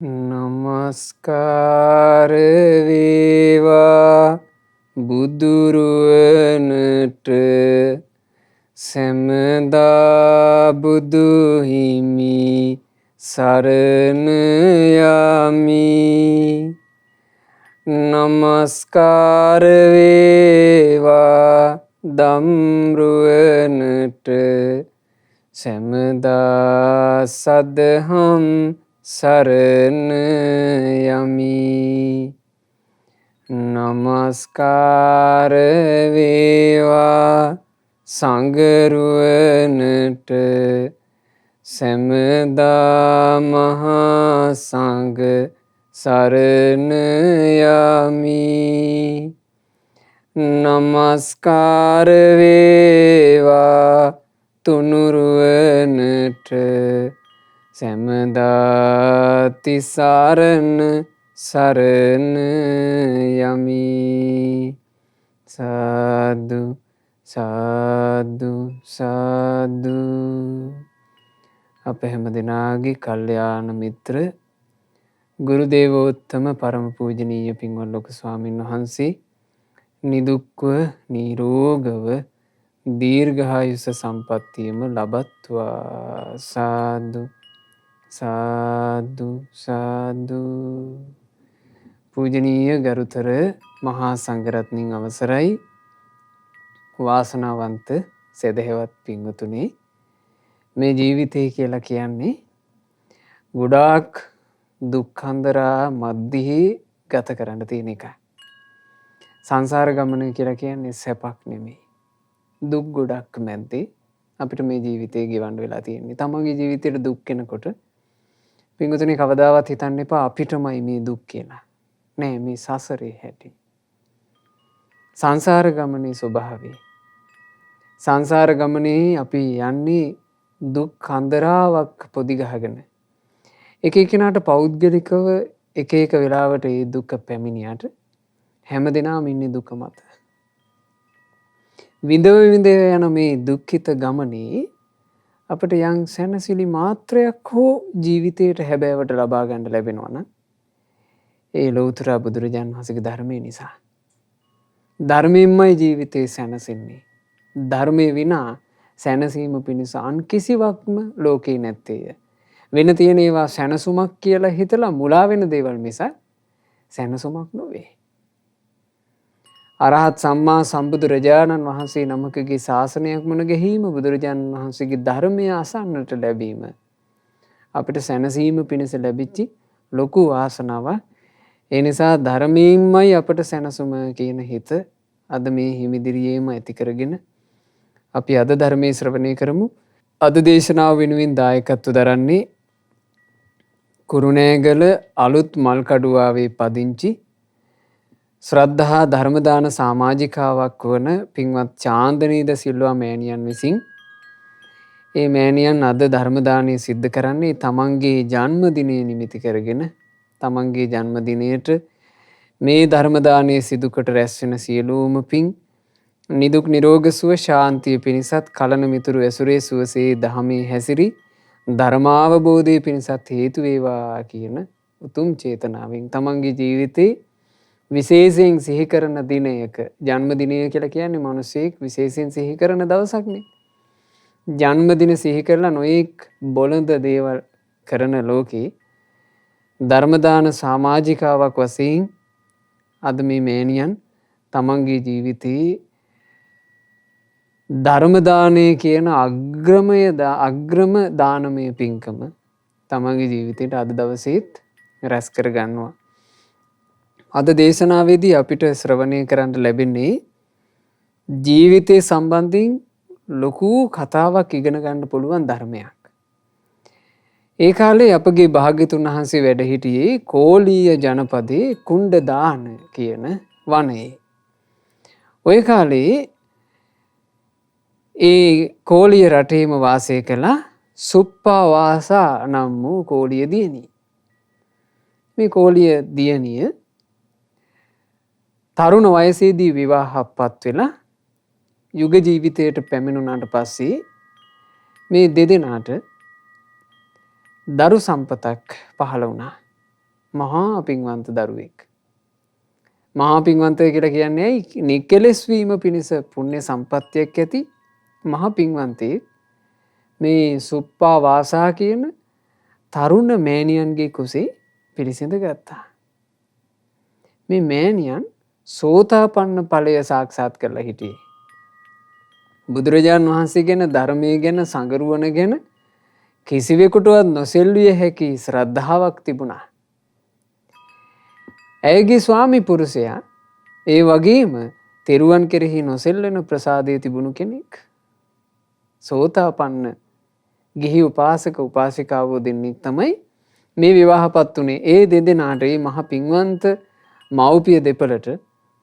නමස්කාර වේවා බුදුරුවනට සැමදා බුදු හිමි සරණ යමි. නමස්කාර වේවා දම්රුවනට සැමදා සදහම් සරණ යමි. නමස්කාර වේවා සංඝරුවනට සැමදා මහා සංඝ සරණ යමි. නමස්කාර වේවා තුනුරුවනට සැමදා තිසරණ සරණ යමි. සාදු සාදු සාදු. අප හැම දෙනාගේ කල්යාණ මිත්‍ර ගුරු දේවෝත්තම පරම පූජනීය පින්වත් ලොකු ස්වාමීන් වහන්සේ නිදුක්ව නිරෝගව දීර්ඝායුෂ සම්පන්නියම ලබත්වා. සාදු සාදු සාදු. පූජනීය ගරුතර මහා සංඝරත්නයන් අවසරයි. වාසනාවන්ත සදහෙවත් පින්වතුනි, මේ ජීවිතය කියලා කියන්නේ ගොඩාක් දුක්ඛන්දරා මැද්දෙහි ගත කරන්න තියෙන එකයි. සංසාර ගමන කියලා කියන්නේ සැපක් නෙමෙයි. දුක් ගොඩක් මැද්දේ අපිට මේ ජීවිතේ ගෙවන්න වෙලා තියෙන්නේ. තමන්ගේ ජීවිතේට දුක් කෙනකොට පින්වතුනි කවදාවත් හිතන්න එපා අපිටමයි මේ දුක් කියලා. නෑ, මේ සසරේ හැටි. සංසාර ගමනේ ස්වභාවය. සංසාර ගමනේ අපි යන්නේ දුක් කන්දරාවක් පොදි ගහගෙන. එක එකිනාට පෞද්ගලිකව එක එක වෙලාවට ඒ දුක පැමිණියට හැමදෙනාම ඉන්නේ දුක මත. විඳව විඳව යන මේ දුක්ඛිත ගමනේ අපට යම් සැනසිලි මාත්‍රයක් හෝ ජීවිතයට හැබෑවට ලබා ගන්න ලැබෙනවා නම් ඒ ලෞතර බුදුරජාණන් වහන්සේගේ ධර්මය නිසා. ධර්මයෙන්මයි ජීවිතේ සැනසෙන්නේ. ධර්මයේ විනා සැනසීම පිණිස අන් කිසිවක්ම ලෝකේ නැත්තේය. වෙන තියෙන ඒවා සැනසුමක් කියලා හිතලා මුලා වෙන දේවල් මිස සැනසුමක් නොවේ. අරහත් සම්මා සම්බුදුරජාණන් වහන්සේ නමකගේ ශාසනයක් මුණ ගැහිම බුදුරජාණන් වහන්සේගේ ධර්මය අසන්නට ලැබීම අපිට සැනසීම පිණිස ලැබිච්ච ලොකු වාසනාවක්. ඒ නිසා ධර්මයෙන්මයි අපට සැනසුම කියන හිත අද මේ හිමිදිරියේම ඇති කරගෙන අපි අද ධර්මයේ ශ්‍රවණය කරමු. අද දේශනාව වෙනුවෙන් දායකත්ව දරන්නේ කුරුණෑගල අලුත් මල්කඩුවාවේ පදිංචි ශ්‍රද්ධහා ධර්මදාන සමාජිකාවක් වන පින්වත් චාන්දනීද සිල්වා මෑණියන් විසින් ඒ මෑණියන් අද ධර්මදානය සිද්ධ කරන්නේ තමන්ගේ ජන්මදිනය නිමිති කරගෙන. තමන්ගේ ජන්මදිනයට මේ ධර්මදානය සිදුකොට රැස්වෙන සියලූම පින් නිදුක් නිරෝග සුව ශාන්තිය පිණිසත් කලන මිතුරු ඇසුරේ සුවසේ දහමේ හැසිරි ධර්මාවබෝධය පිණිසත් හේතු වේවා කියන උතුම් චේතනාවෙන් තමන්ගේ ජීවිතේ විශේෂයෙන් සිහි කරන දිනයක, ජන්මදිනය කියලා කියන්නේ මිනිසෙක් විශේෂයෙන් සිහි කරන දවසක්නේ. ජන්මදින සිහි කරලා නොඑක් බොළඳ දේවල් කරන ලෝකේ ධර්මදාන සමාජිකාවක් වශයෙන් අද මේ මෑණියන් තමන්ගේ ජීවිතේ ධර්මදානය කියන අග්‍රම දානමය පින්කම තමන්ගේ ජීවිතයට අද දවසේත් රැස් කර ගන්නවා. අද දේශනාවේදී අපිට ශ්‍රවණය කරන්න ලැබෙන්නේ ජීවිතය සම්බන්ධයෙන් ලොකු කතාවක් ඉගෙන ගන්න පුළුවන් ධර්මයක්. ඒ කාලේ අපගේ භාග්‍යතුන් වහන්සේ වැඩ හිටියේ කෝලීය ජනපදයේ කුණ්ඩදාන කියන වනයේ. ওই කාලේ ඒ කෝලිය රටේම වාසය කළා සුප්පාවාසා නම් වූ කෝලිය දියණිය. මේ කෝලිය දියණිය තරුණ වයසේදී විවාහපත් වෙලා යුග ජීවිතයට පැමිණුණාට පස්සේ මේ දෙදෙනාට දරු සම්පතක් පහළ වුණා. මහා පින්වන්ත දරුවෙක්. මහා පින්වන්තය කියලා කියන්නේ නිකලෙස් වීම පිණිස පුණ්‍ය සම්පත්තියක් ඇති මහා පින්වන්තයෙක් මේ සුප්පා වාසා කියන තරුණ මෑණියන්ගේ කුසේ පිළිසිඳ ගත්තා. මේ මෑණියන් සෝතාපන්න ඵලය සාක්ෂාත් කරලා හිටියේ. බුදුරජාන් වහන්සේ ගැන ධර්මයේ ගැන සංගරුවන ගැන කිසිවෙකුටවත් නොසෙල්විය හැකි ශ්‍රද්ධාවක් තිබුණා. ඇයගේ ස්වාමි පුරුෂයා ඒ වගේම තෙරුවන් කෙරෙහි නොසෙල්වෙන ප්‍රසාදය තිබුණු කෙනෙක්. සෝතාපන්න ගිහි උපාසක උපාසිකාවෝ දෙන්නෙක් තමයි මේ විවාහපත් උනේ. ඒ දෙදෙනාට මේ මහ පින්වන්ත මව්පිය දෙපළට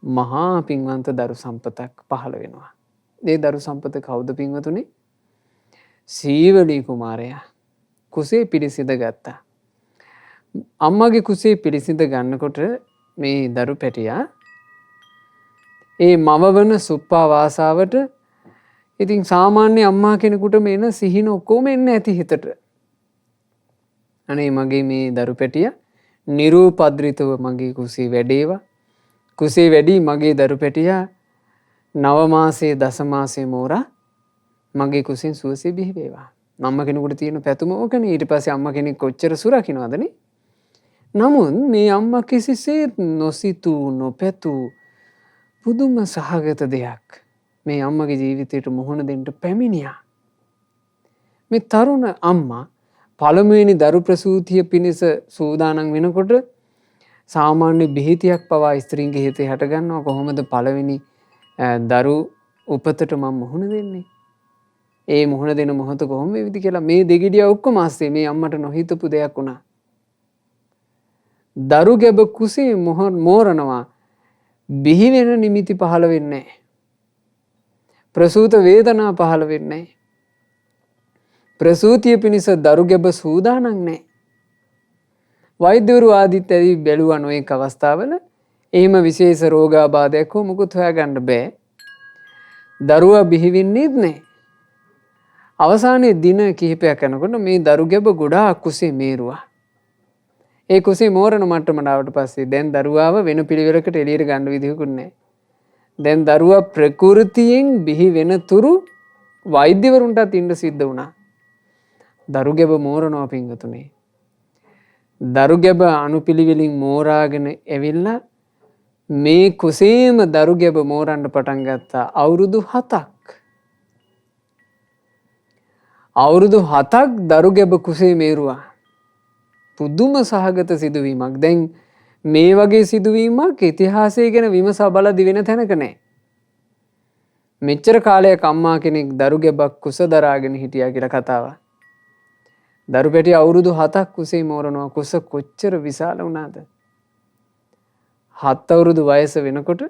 මහා පින්වන්ත දරු සම්පතක් පහළ වෙනවා. ඒ දරු සම්පත කවුද පින්වතුනි? සීවලී කුමාරයා කුසේ පිළිසිඳ ගත්තා. අම්මගේ කුසේ පිළිසිඳ ගන්නකොට මේ දරු පැටියා ඒ මවවන සුප්පා වාසාවට ඉතින් සාමාන්‍ය අම්මා කෙනෙකුට මේන සිහින ඔක්කොම එන්නේ ඇති හිතට. අනේ මගේ මේ දරු පැටියා නිරූපද්‍රිතව මගේ කුසේ වැඩේවා. කුසේ වැඩි මගේ දරු පැටියා 9 මාසයේ දස මාසයේ මෝරා මගේ කුසෙන් සුවසේ බිහි වේවා. අම්මා කෙනෙකුට තියෙන පැතුම ඕකනේ. ඊට පස්සේ අම්මා කෙනෙක් කොච්චර සුරකින්නවදනේ. නමුත් මේ අම්මා කිසිසේත් නොසිතූ නොපැතූ පුදුම සහගත දෙයක් මේ අම්මගේ ජීවිතයට මුහුණ දෙන්න පැමිණියා. මේ තරුණ අම්මා පළමුවෙනි දරු ප්‍රසූතිය පිණිස සූදානම් වෙනකොට සාමාන්‍ය බිහිතියක් පවා ස්ත්‍රීන්ගේ හිතේ හට ගන්නවා. කොහොමද පළවෙනි දරු උපතට මම මුහුණ දෙන්නේ? ඒ මුහුණ දෙන මොහොත කොහොම වෙවිද කියලා මේ දෙගිඩිය ඔක්කොම ආස්සේ මේ අම්මට නොහිතපු දෙයක් වුණා. දරු ගැබ කුසේ මෝරනවා. බිහි වෙන නිමිති පහළ වෙන්නේ නැහැ. ප්‍රසූත වේදනා පහළ වෙන්නේ නැහැ. ප්‍රසූතිය පිණිස දරු ගැබ සූදානම් නැහැ. වෛද්‍යවරු ආදිත් ඇවි බැලුවා නොඑක අවස්ථාවල එහෙම විශේෂ රෝගාබාධයක් හෝ මුකුත් හොයාගන්න බෑ. දරුවා බිහි වෙන්නේත් නැහැ. අවසානයේ දින කිහිපයක් යනකොට මේ දරු ගැබ ගොඩාක් කුසේ මේරුවා. ඒ කුසේ මෝරණ මට්ටමට ආවට පස්සේ දැන් දරුවාව වෙන පිළිවෙලකට එළියට ගන්න විදිහකුත් නැහැ. දැන් දරුවා ප්‍රകൃතියෙන් බිහි වෙන තුරු වෛද්‍යවරුන්ටත් ඉන්න සිද්ධ වුණා. දරු ගැබ මෝරනවා පින්වතුනේ. දරු ගැබ අනුපිළිවෙලින් මෝරාගෙන ඇවිල්ලා මේ කුසේම දරු ගැබ මෝරන්න පටන් ගත්තා. අවුරුදු 7ක්. අවුරුදු 7ක් දරු ගැබ කුසේ මේරුවා. පුදුම සහගත සිදුවීමක්. දැන් මේ වගේ සිදුවීමක් ඉතිහාසය ගැන විමසා බලද්දී වෙන තැනක නැහැ. මෙච්චර කාලයක් අම්මා කෙනෙක් දරු ගැබක් කුස දරාගෙන හිටියා කියලා කතාවක්. දරු පැටිය අවුරුදු 7ක් කුසේ මෝරනවා. කුස කොච්චර විශාල වුණාද? 7 අවුරුදු වයස වෙනකොට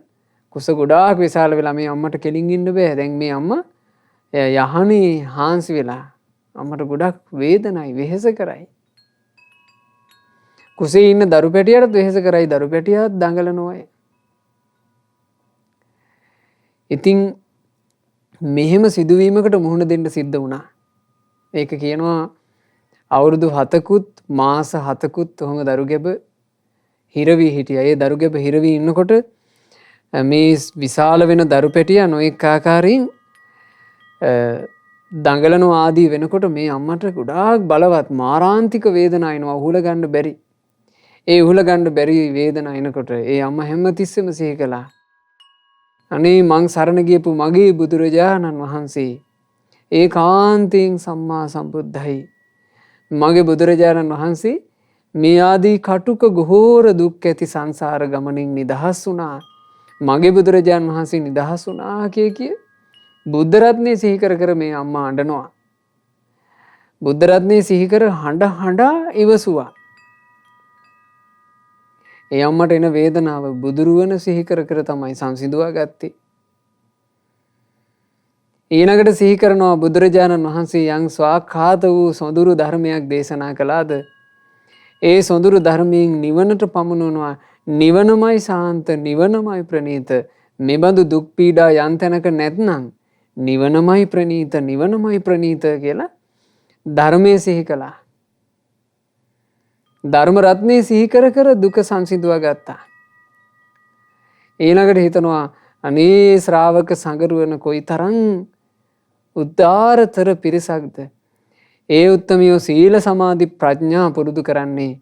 කුස ගොඩාක් විශාල වෙලා මේ අම්මට කෙලින් ඉන්න බෑ. දැන් මේ අම්මා යහනේ හාන්සි වෙලා අම්මට ගොඩක් වේදනයි වෙහෙස කරයි. කුසේ ඉන්න දරු පැටියටත් වෙහෙස කරයි. දරු පැටියත් දඟලනවා. ඉතින් මෙහෙම සිදුවීමකට මුහුණ දෙන්න සිද්ධ වුණා. ඒක කියනවා අවුරුදු 7කුත් මාස 7කුත් ඔහොම දරු ගැබ හිරවි හිටියා. ඒ දරු ගැබ හිරවි ඉන්නකොට මේ විශාල වෙන දරු පැටියා නොඑක ආකාරයෙන් දඟලන ආදී වෙනකොට මේ අම්මට ගොඩාක් බලවත් මාරාන්තික වේදනාවක් එනවා. උහුල ගන්න බැරි. ඒ උහුල ගන්න බැරි වේදනාවක් එනකොට ඒ අම්මා හැමතිස්සෙම සිහි කළා. අනේ මං සරණ ගියපු මගේ බුදුරජාණන් වහන්සේ ඒකාන්තයෙන් සම්මා සම්බුද්ධයි. මගේ බුදුරජාණන් වහන්සේ මේ ආදී කටුක ගොහෝර දුක් ඇති සංසාර ගමනින් නිදහස් වුණා. මගේ බුදුරජාණන් වහන්සේ නිදහස් වුණා කිය බුද්ධ රත්නය සිහි කර කර මේ අම්මා අඬනවා. බුද්ධ රත්නය සිහි කර හඬා ඉවසුවා. ඒ අම්මට එන වේදනාව බුදුරුවන සිහි කර කර තමයි සංසිඳුවා ගත්තේ. ඊළඟට සිහි කරනවා බුදුරජාණන් වහන්සේ යම් ස්වාක්ඛාත වූ සොඳුරු ධර්මයක් දේශනා කළාද ඒ සොඳුරු ධර්මයෙන් නිවනට පමුණුවනවා. නිවනමයි සාන්ත, නිවනමයි ප්‍රණීත. මෙබඳු දුක් පීඩා යම් තැනක නැත්නම් නිවනමයි ප්‍රණීත, නිවනමයි ප්‍රණීත කියලා ධර්මයේ සිහි කළා. ධර්ම රත්නේ සිහි කර කර දුක සංසිඳුවා ගත්තා. ඊළඟට හිතනවා අනේ ශ්‍රාවක සංගරුවන කොයිතරම් උදාරතර පිරිසක්ද. ඒ උත්තමියෝ සීල සමාධි ප්‍රඥා පුරුදු කරන්නේ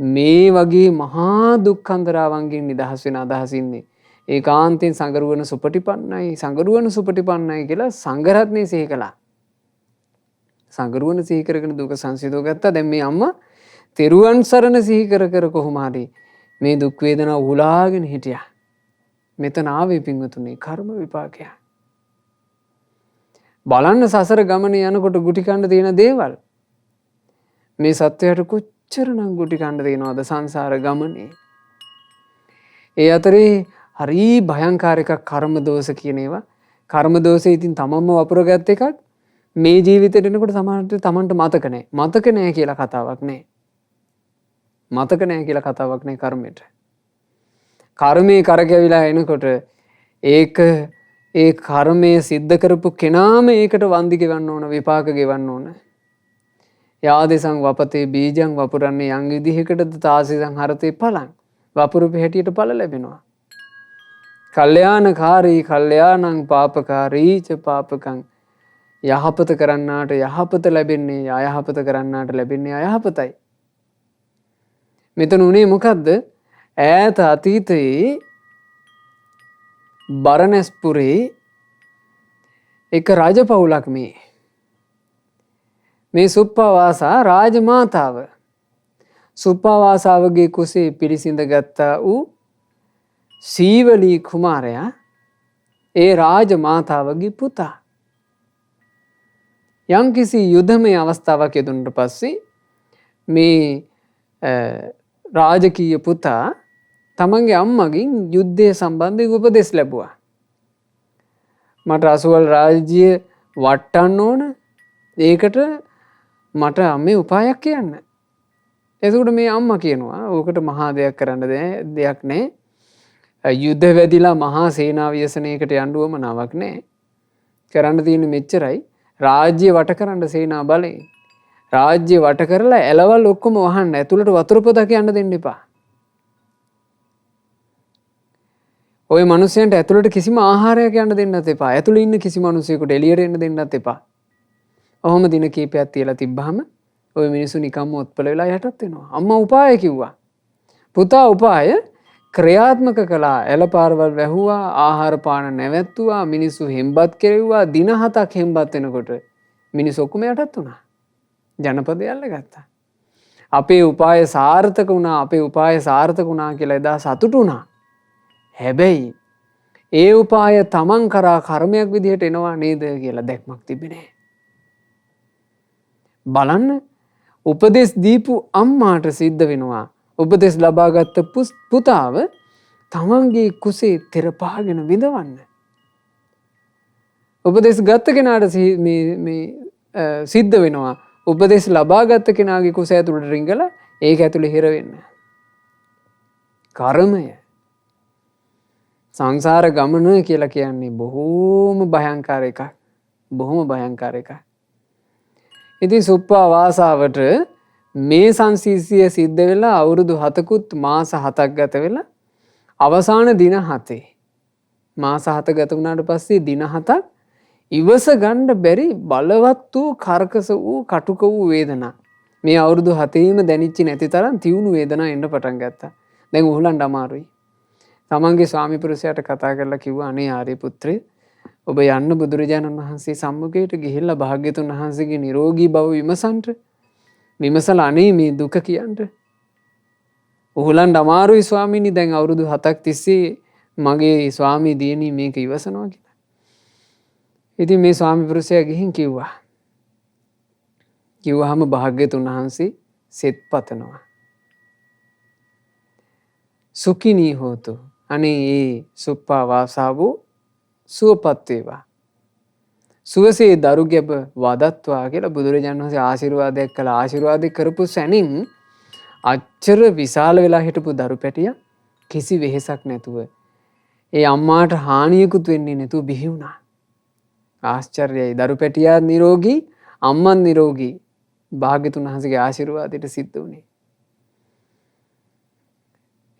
මේ වගේ මහා දුක්ඛන්දරාවන්ගෙන් නිදහස් වෙන අදහසින්නේ. ඒකාන්තයෙන් සංගරුවන සුපටිපන්නයි සංගරුවන සුපටිපන්නයි කියලා සංඝරත්නය සිහි කළා. සංගරුවන සිහි කරගෙන දුක සංසිඳව ගත්තා. දැන් මේ අම්මා තෙරුවන් සරණ සිහි කර කර කොහොම හරි මේ දුක් වේදනා උලාගෙන හිටියා. මෙතන ආවේ පින්වතුනි කර්ම විපාකයක්. බලන්න සසර ගමනේ යනකොට ගුටි කන්න තියෙන දේවල්. මේ සත්වයට කොච්චරනම් ගුටි කන්න තියෙනවද සංසාර ගමනේ. ඒ අතරේ හරි භයංකාර එකක් කර්ම දෝෂ කියන ඒවා. කර්ම දෝෂේ ඉතින් තමන්ම වපුරගත් එකක්. මේ ජීවිතේට එනකොට තමන්ට මතක නැහැ. මතක නැහැ කියලා කතාවක් නැහැ. මතක නැහැ කියලා කතාවක් නැහැ කර්මෙට. කර්මයේ කරකැවිලා එනකොට ඒක ඒ කර්මය සිද්ධ කරපු කෙනාම ඒකට වන්දි ගෙවන්න ඕන විපාක ගෙවන්න ඕන. යාදෙසං වපතේ බීජං වපුරන්නේ යම් විදිහකටද තාසිසං හරතේ ඵලං. වපුරුපෙ හැටියට ඵල ලැබෙනවා. කල්යාණකාරී කල්යාණං පාපකාරී ච පාපකං. යහපත කරන්නාට යහපත ලැබෙන්නේ අයහපත කරන්නාට ලැබෙන්නේ අයහපතයි. මෙතන උනේ මොකද්ද? ඈත අතීතයේ බරණැස්පුරේ එක රජපෞලක් මේ සුප්පවාසා රාජමාතාව සුප්පවාසාවගේ කුසේ පිළිසිඳ ගත්තා වූ සීවලී කුමාරයා ඒ රාජමාතාවගේ පුතා. යම්කිසි යුද්ධමය අවස්ථාවක් යෙදුනට පස්සේ මේ රාජකීය පුතා තමන්ගේ අම්මගෙන් යුද්ධය සම්බන්ධයෙන් උපදෙස් ලැබුවා. මට අසවල් රාජ්‍ය වටන්න ඕන. ඒකට මට අම්මේ උපායක් කියන්න. එතකොට මේ අම්මා කියනවා ඕකට මහා දෙයක් කරන්න දෙයක් නැහැ. යුද්ධ වැදිලා මහා සේනා ව්‍යසනයකට යන්න උවමනාවක් නැහැ. කරන්න තියෙන්නේ මෙච්චරයි. රාජ්‍ය වට කරන්න සේනා බලයෙන්. රාජ්‍ය වට කරලා එළවල් ඔක්කොම වහන්න. ඇතුළට වතුර පොදක් යන්න දෙන්න එපා. ඔය මිනිස්සුන්ට ඇතුළට කිසිම ආහාරයක් යන්න දෙන්නත් එපා. ඇතුළේ ඉන්න කිසි මිනිසෙකුට එළියට එන්න දෙන්නත් එපා. ඔහොම දින කීපයක් තියලා තිබ්බහම ඔය මිනිස්සු නිකම්ම ඔත්පල වෙලා යටත් වෙනවා. අම්මා උපාය කිව්වා. පුතා උපාය ක්‍රියාත්මක කළා. එළපාරවල් වැහුවා, ආහාර පාන නැවැත්තුවා, මිනිස්සු හෙම්බත් කෙරෙව්වා. දින 7ක් හෙම්බත් වෙනකොට මිනිස්සු ඔක්කොම යටත් වුණා. ජනපදය අල්ලගත්තා. අපේ උපාය සාර්ථක වුණා, අපේ උපාය සාර්ථක වුණා කියලා එදා සතුටු වුණා. හැබැයි ඒ උපාය තමන් කරා කර්මයක් විදිහට එනවා නේද කියලා දැක්මක් තිබෙන්නේ බලන්න උපදෙස් දීපු අම්මාට සිද්ධ වෙනවා උපදෙස් ලබාගත් පුතාව තමන්ගේ කුසේ තෙරපාගෙන විඳවන්න. උපදෙස් ගත්ත කෙනාට සිද්ධ වෙනවා උපදෙස් ලබාගත්ත කෙනාගේ කුස ඇතුළට රිංගලා ඒක ඇතුළේ හිර වෙන්න. කර්මය සංසාර ගමන කියලා කියන්නේ බොහෝම භයංකාර එකක්. බොහොම භයංකාර එකක්. ඉතින් සුප්පා වාසාවට මේ සංසිද්ධිය සිද්ධ වෙලා අවුරුදු 7කුත් මාස 7ක් ගත වෙලා අවසාන දින 7 මාස 7 ගත වුණාට පස්සේ දින 7ක් ඉවස ගන්න බැරි බලවත් වූ කර්කස වූ කටුක වූ වේදනා මේ අවුරුදු 7ෙම දැනෙච්ච නැති තරම් තියුණු වේදනා එන්න පටන් ගත්තා. දැන් උහුලන්න අමාරුයි. තමන්ගේ ස්වාමි පුරුෂයාට කතා කරලා කිව්වා අනේ ආර්ය පුත්‍රය ඔබ යන්න බුදුරජාණන් වහන්සේ සම්මුඛයට ගිහිල්ලා භාග්‍යතුන් වහන්සේගේ නිරෝගී බව විමසන්ට. විමසලා අනේ මේ දුක කියන්න. උහුලන්න අමාරුයි ස්වාමීනි දැන් අවුරුදු 7ක් තිස්සේ මගේ ස්වාමී දියණී මේක ඉවසනවා කියලා. ඉතින් මේ ස්වාමි පුරුෂයා ගිහින් කිව්වා. කිව්වහම භාග්‍යතුන් වහන්සේ සෙත් පතනවා. සුඛිනී හෝතු අනේ ඒ සුප්පා වාසාවෝ සුවපත් වේවා. සුවසේ දරු ගැබ වදත්වා කියලා බුදුරජාණන් වහන්සේ ආශිර්වාදයක් කළා. ආශිර්වාද කරපු සැනින් අච්චර විශාල වෙලා හිටපු දරු පැටිය කිසි වෙහෙසක් නැතුව ඒ අම්මාට හානියකුත් වෙන්නේ නැතුව බිහි වුණා. ආශ්චර්යයි. දරු පැටියා නිරෝගී, අම්මන් නිරෝගී. භාග්‍යතුන් වහන්සේගේ ආශිර්වාදයට සිද්ධ වුණේ.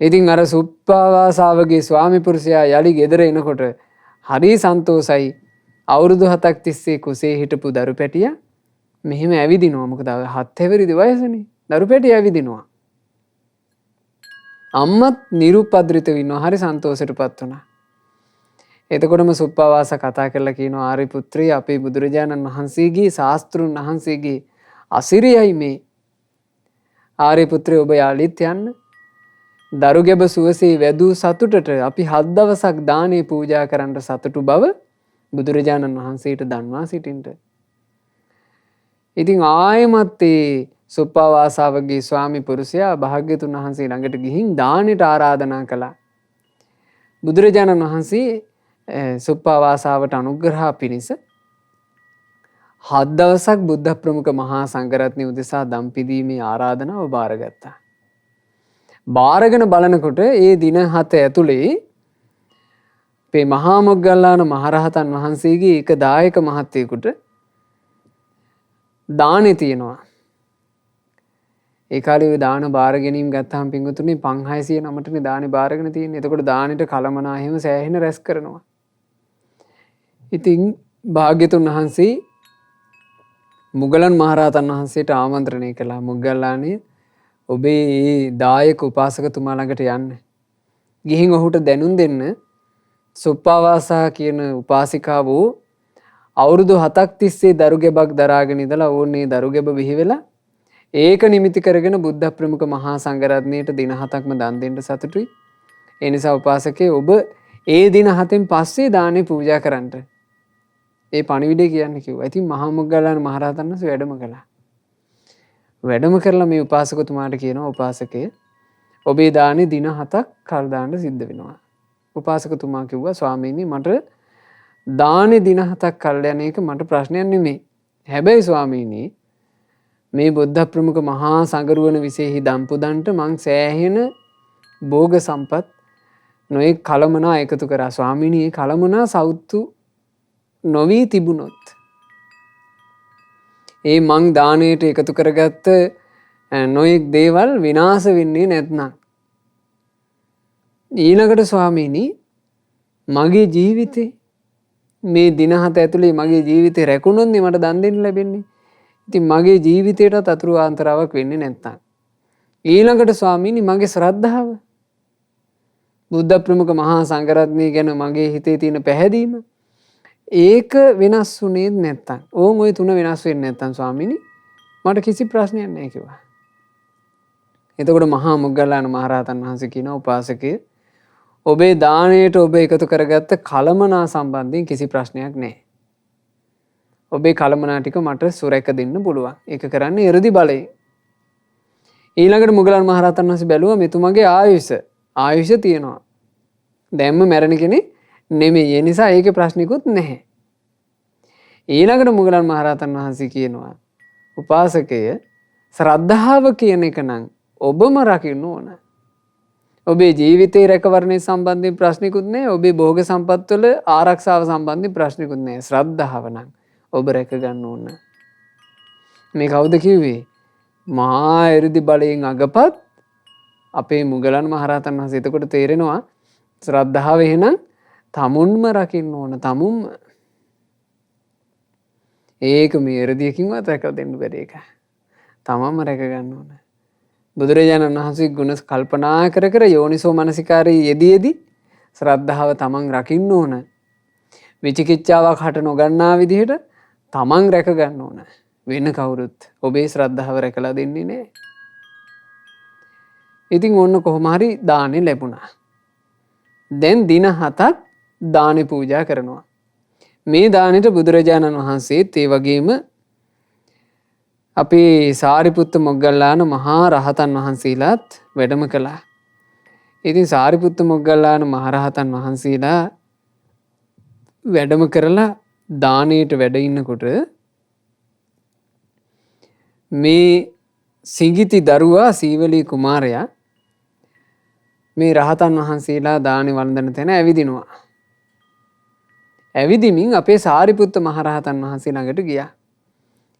ඉතින් අර සුප්පාවාසාවගේ ස්වාමි පුරුෂයා යලි ගෙදර එනකොට හරි සන්තෝසයි. අවුරුදු 7ක් තිස්සේ කුසේ හිටපු දරු පැටියා මෙහෙම ඇවිදිනවා. මොකද 7 හැවිරිදි වයසනේ. දරු පැටියා ඇවිදිනවා. අම්මත් නිරුපද්‍රිත වෙනවා. හරි සන්තෝෂයටපත් වුණා. එතකොටම සුප්පාවාස කතා කරලා කියනවා ආරි පුත්‍රී අපේ බුදුරජාණන් වහන්සේගේ ශාස්ත්‍රුන් වහන්සේගේ අසිරියයි මේ. ආරි පුත්‍රී ඔබ යාලිත් යන්න. දරුගැබ සුවසේ වැදූ සතුටට අපි 7 දවසක් දානේ පූජා කරන්න සතුටු බව බුදුරජාණන් වහන්සේට දන්වා සිටින්ට. ඉතින් ආයමත් ඒ සුප්පාවාසාවගේ ස්වාමි පුරුෂයා භාග්‍යතුන් වහන්සේ ළඟට ගිහින් දානෙට ආරාධනා කළා. බුදුරජාණන් වහන්සේ සුප්පාවාසාවට අනුග්‍රහ පිණිස 7 දවසක් බුද්ධ ප්‍රමුඛ මහා සංඝරත්නය උදෙසා දම් පිදීමේ ආරාධනාව බාරගත්තා. බාරගෙන බලනකොට ඒ දින 7 ඇතුලේ අපේ මහා මොග්ගල්ලාන මහරහතන් වහන්සේගේ එක දායක මහත්තයෙකුට දානේ තියෙනවා. ඒ කාලේ දාන බාර ගැනීම ගත්තාම පින්වතුනි 5609ටනේ දානේ බාරගෙන තියෙන්නේ. එතකොට දානෙට කලමනා එහෙම සෑහෙන රැස් කරනවා. ඉතින් භාග්‍යතුන් වහන්සේ මුගලන් මහරහතන් වහන්සේට ආමන්ත්‍රණය කළා. මුගල්ලානේ ඔබේ මේ දායක උපාසකතුමා ළඟට යන්න. ගිහින් ඔහුට දැනුම් දෙන්න සුප්පාවාසා කියන උපාසිකාව අවුරුදු 7ක් තිස්සේ දරුගැබක් දරාගෙන ඉඳලා ඕනේ දරුගැබ බිහි වෙලා ඒක නිමිති කරගෙන බුද්ධ ප්‍රමුඛ මහා සංඝරත්නයට දින 7ක්ම දන් දෙන්න සතුටුයි. ඒ නිසා උපාසකේ ඔබ ඒ දින 7න් පස්සේ දානේ පූජා කරන්න. ඒ පණිවිඩය කියන්න කිව්වා. ඉතින් මහා මොග්ගල්ලාන මහරහතන් වහන්සේ වැඩම කළා. වැඩම කරලා මේ උපාසකතුමාට කියනවා උපාසකේ ඔබේ දානේ දින 7ක් කල් දාන්න සිද්ධ වෙනවා. උපාසකතුමා කිව්වා ස්වාමීනි මට දානේ දින 7ක් කල් යන එක මට ප්‍රශ්නයක් නෙමෙයි. හැබැයි ස්වාමීනි මේ බුද්ධ ප්‍රමුඛ මහා සංඝරුවන විශේෂයි දම් පුදන්ට මං සෑහෙන භෝග සම්පත් නොයේ කලමනා එකතු කරා. ස්වාමීනි මේ කලමනා සෞතු නොවී තිබුණොත් ඒ මං දානයට එකතු කරගත්ත නොයෙක් දේවල් විනාශ වෙන්නේ නැත්නම් ඊළඟට ස්වාමීනි මගේ ජීවිතේ මේ දින 7 ඇතුලේ මගේ ජීවිතේ රැකුණොත් මට දන් දෙන්න ලැබෙන්නේ. ඉතින් මගේ ජීවිතේට අතුරු ආන්තරාවක් වෙන්නේ නැත්තම් ඊළඟට ස්වාමීනි මගේ ශ්‍රද්ධාව බුද්ධ ප්‍රමුඛ මහා සංඝරත්නය ගැන මගේ හිතේ තියෙන පැහැදීම ඒක වෙනස් වුණේ නැත්තම් ඕන් ওই තුන වෙනස් වෙන්නේ නැත්තම් ස්වාමීනි මට කිසි ප්‍රශ්නයක් නැහැ කිව්වා. එතකොට මහා මොග්ගල්ලාන මහරහතන් වහන්සේ කියන උපාසකේ ඔබේ දාණයට ඔබ එකතු කරගත්ත කලමනා සම්බන්ධයෙන් කිසි ප්‍රශ්නයක් නැහැ. ඔබේ කලමනා ටික මට සුරැක දෙන්න පුළුවන්. ඒක කරන්නේ 이르දි බලයෙන්. ඊළඟට මුගලන් මහරහතන් වහන්සේ බැලුවා මෙතුමගේ ආයුෂ තියෙනවා. දැන්ම මැරෙන කෙනෙක් නෙමෙයි. ඒ නිසා ඒකේ ප්‍රශ්නිකුත් නැහැ. ඊළඟට මුගලන් මහරහතන් වහන්සේ කියනවා උපාසකය ශ්‍රද්ධාව කියන එක නම් ඔබම රකින්න ඕන. ඔබේ ජීවිතේ රැකවරණය සම්බන්ධයෙන් ප්‍රශ්නිකුත් නැහැ. ඔබේ භෝග සම්පත් වල ආරක්ෂාව සම්බන්ධයෙන් ප්‍රශ්නිකුත් නැහැ. ශ්‍රද්ධාව නම් ඔබ රැක ගන්න ඕන. මේ කවුද කිව්වේ? මහා 이르දි බලයෙන් අගපත් අපේ මුගලන් මහරහතන් වහන්සේ. එතකොට තේරෙනවා ශ්‍රද්ධාව එහෙනම් තමුන්ම රකින්න ඕන. තමුන්ම ඒක මේ 이르දියකින්වත් රැක දෙන්න බැරි එක. තමන්ම රැක ගන්න ඕන. බුදුරජාණන් වහන්සේ ගුණ කල්පනා කර කර යෝනිසෝ මනසිකාරයේ යෙදී ශ්‍රද්ධාව තමන් රකින්න ඕන. විචිකිච්ඡාවක් හට නොගන්නා විදිහට තමන් රැක ගන්න ඕන. වෙන කවුරුත් ඔබේ ශ්‍රද්ධාව රැකලා දෙන්නේ නැහැ. ඉතින් ඕන්න කොහොම හරි දානේ ලැබුණා. දැන් දින 7ක් දානේ පූජා කරනවා. මේ දානෙට බුදුරජාණන් වහන්සේත් ඒ වගේම අපේ සාරිපුත්ත මොග්ගල්ලාන මහා රහතන් වහන්සේලාත් වැඩම කළා. ඉතින් සාරිපුත්ත මොග්ගල්ලාන මහ රහතන් වහන්සේලා වැඩම කරලා දානෙට වැඩ ඉන්නකොට මේ සිඟිති දරුවා සීවලී කුමාරයා මේ රහතන් වහන්සේලා දානේ වළඳන තැන ඇවිදිනවා. ඇවිදිමින් අපේ සාරිපුත්ත මහ රහතන් වහන්සේ ළඟට ගියා.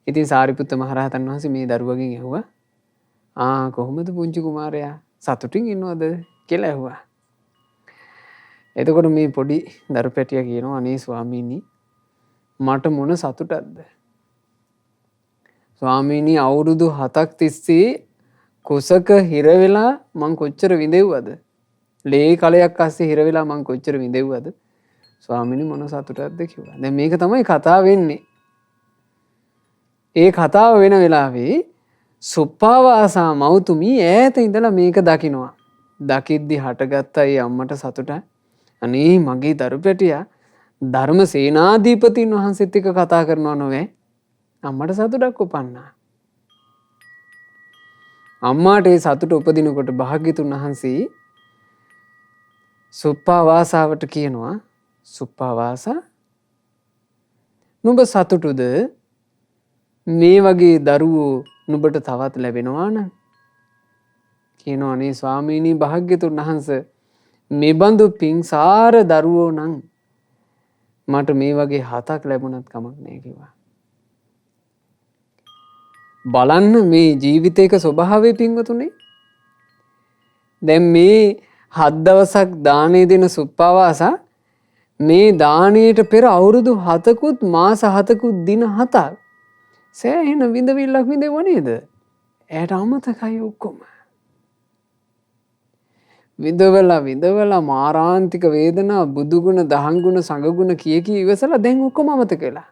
ඉතින් සාරිපුත්ත මහ රහතන් වහන්සේ මේ දරුවගෙන් ඇහුවා කොහොමද පුංචි කුමාරයා සතුටින් ඉන්නවද කියලා ඇහුවා. එතකොට මේ පොඩි දරු පැටියා කියනවා අනේ ස්වාමීනි මට මොන සතුටක්ද? ස්වාමීනි අවුරුදු 7ක් තිස්සේ කුසක හිර වෙලා මං කොච්චර විඳෙව්වද? ලේ කලයක් අස්සේ හිර වෙලා මං කොච්චර විඳෙව්වද? ස්වාමීනි මොන සතුටක්ද කිව්වා. දැන් මේක තමයි කතාව වෙන්නේ. ඒ කතාව වෙන වෙලාවේ සුප්පාවාසා මෞතුමී ඈත ඉඳලා මේක දකිනවා. දකිද්දි හටගත්ත ඒ අම්මට සතුට. අනේ මගේ දරු පැටියා ධර්ම සේනාධිපතින් වහන්සේත් එක්ක කතා කරනවා නොවේ. අම්මට සතුටක් උපන්නා. අම්මාට ඒ සතුට උපදිනකොට භාග්‍යතුන් වහන්සේ සුප්පාවාසාවට කියනවා සුප්පාවාසා නුඹ සතුටුද මේ වගේ දරුවෝ නුඹට තවත් ලැබෙනවා නම්? කියනවා අනේ ස්වාමීනි භාග්‍යතුන් වහන්සේ මෙබඳු පිංසාර දරුවෝ නම් මට මේ වගේ 7ක් ලැබුණත් කමක් නැහැ කිව්වා. බලන්න මේ ජීවිතයක ස්වභාවය පින්වතුනි. දැන් මේ 7 දවසක් දානේ දෙන සුප්පාවාසා මේ දානයට පෙර අවුරුදු 7කුත් මාස 7කුත් දින 7ක් සෑහෙන විඳවිල්ලක් විඳෙව නේද? ඇයට අමතකයි ඔක්කොම. විඳවලා මාරාන්තික වේදනා බුදුගුණ දහංගුණ සංගුණ කී ඉවසලා දැන් ඔක්කොම අමතක වෙලා.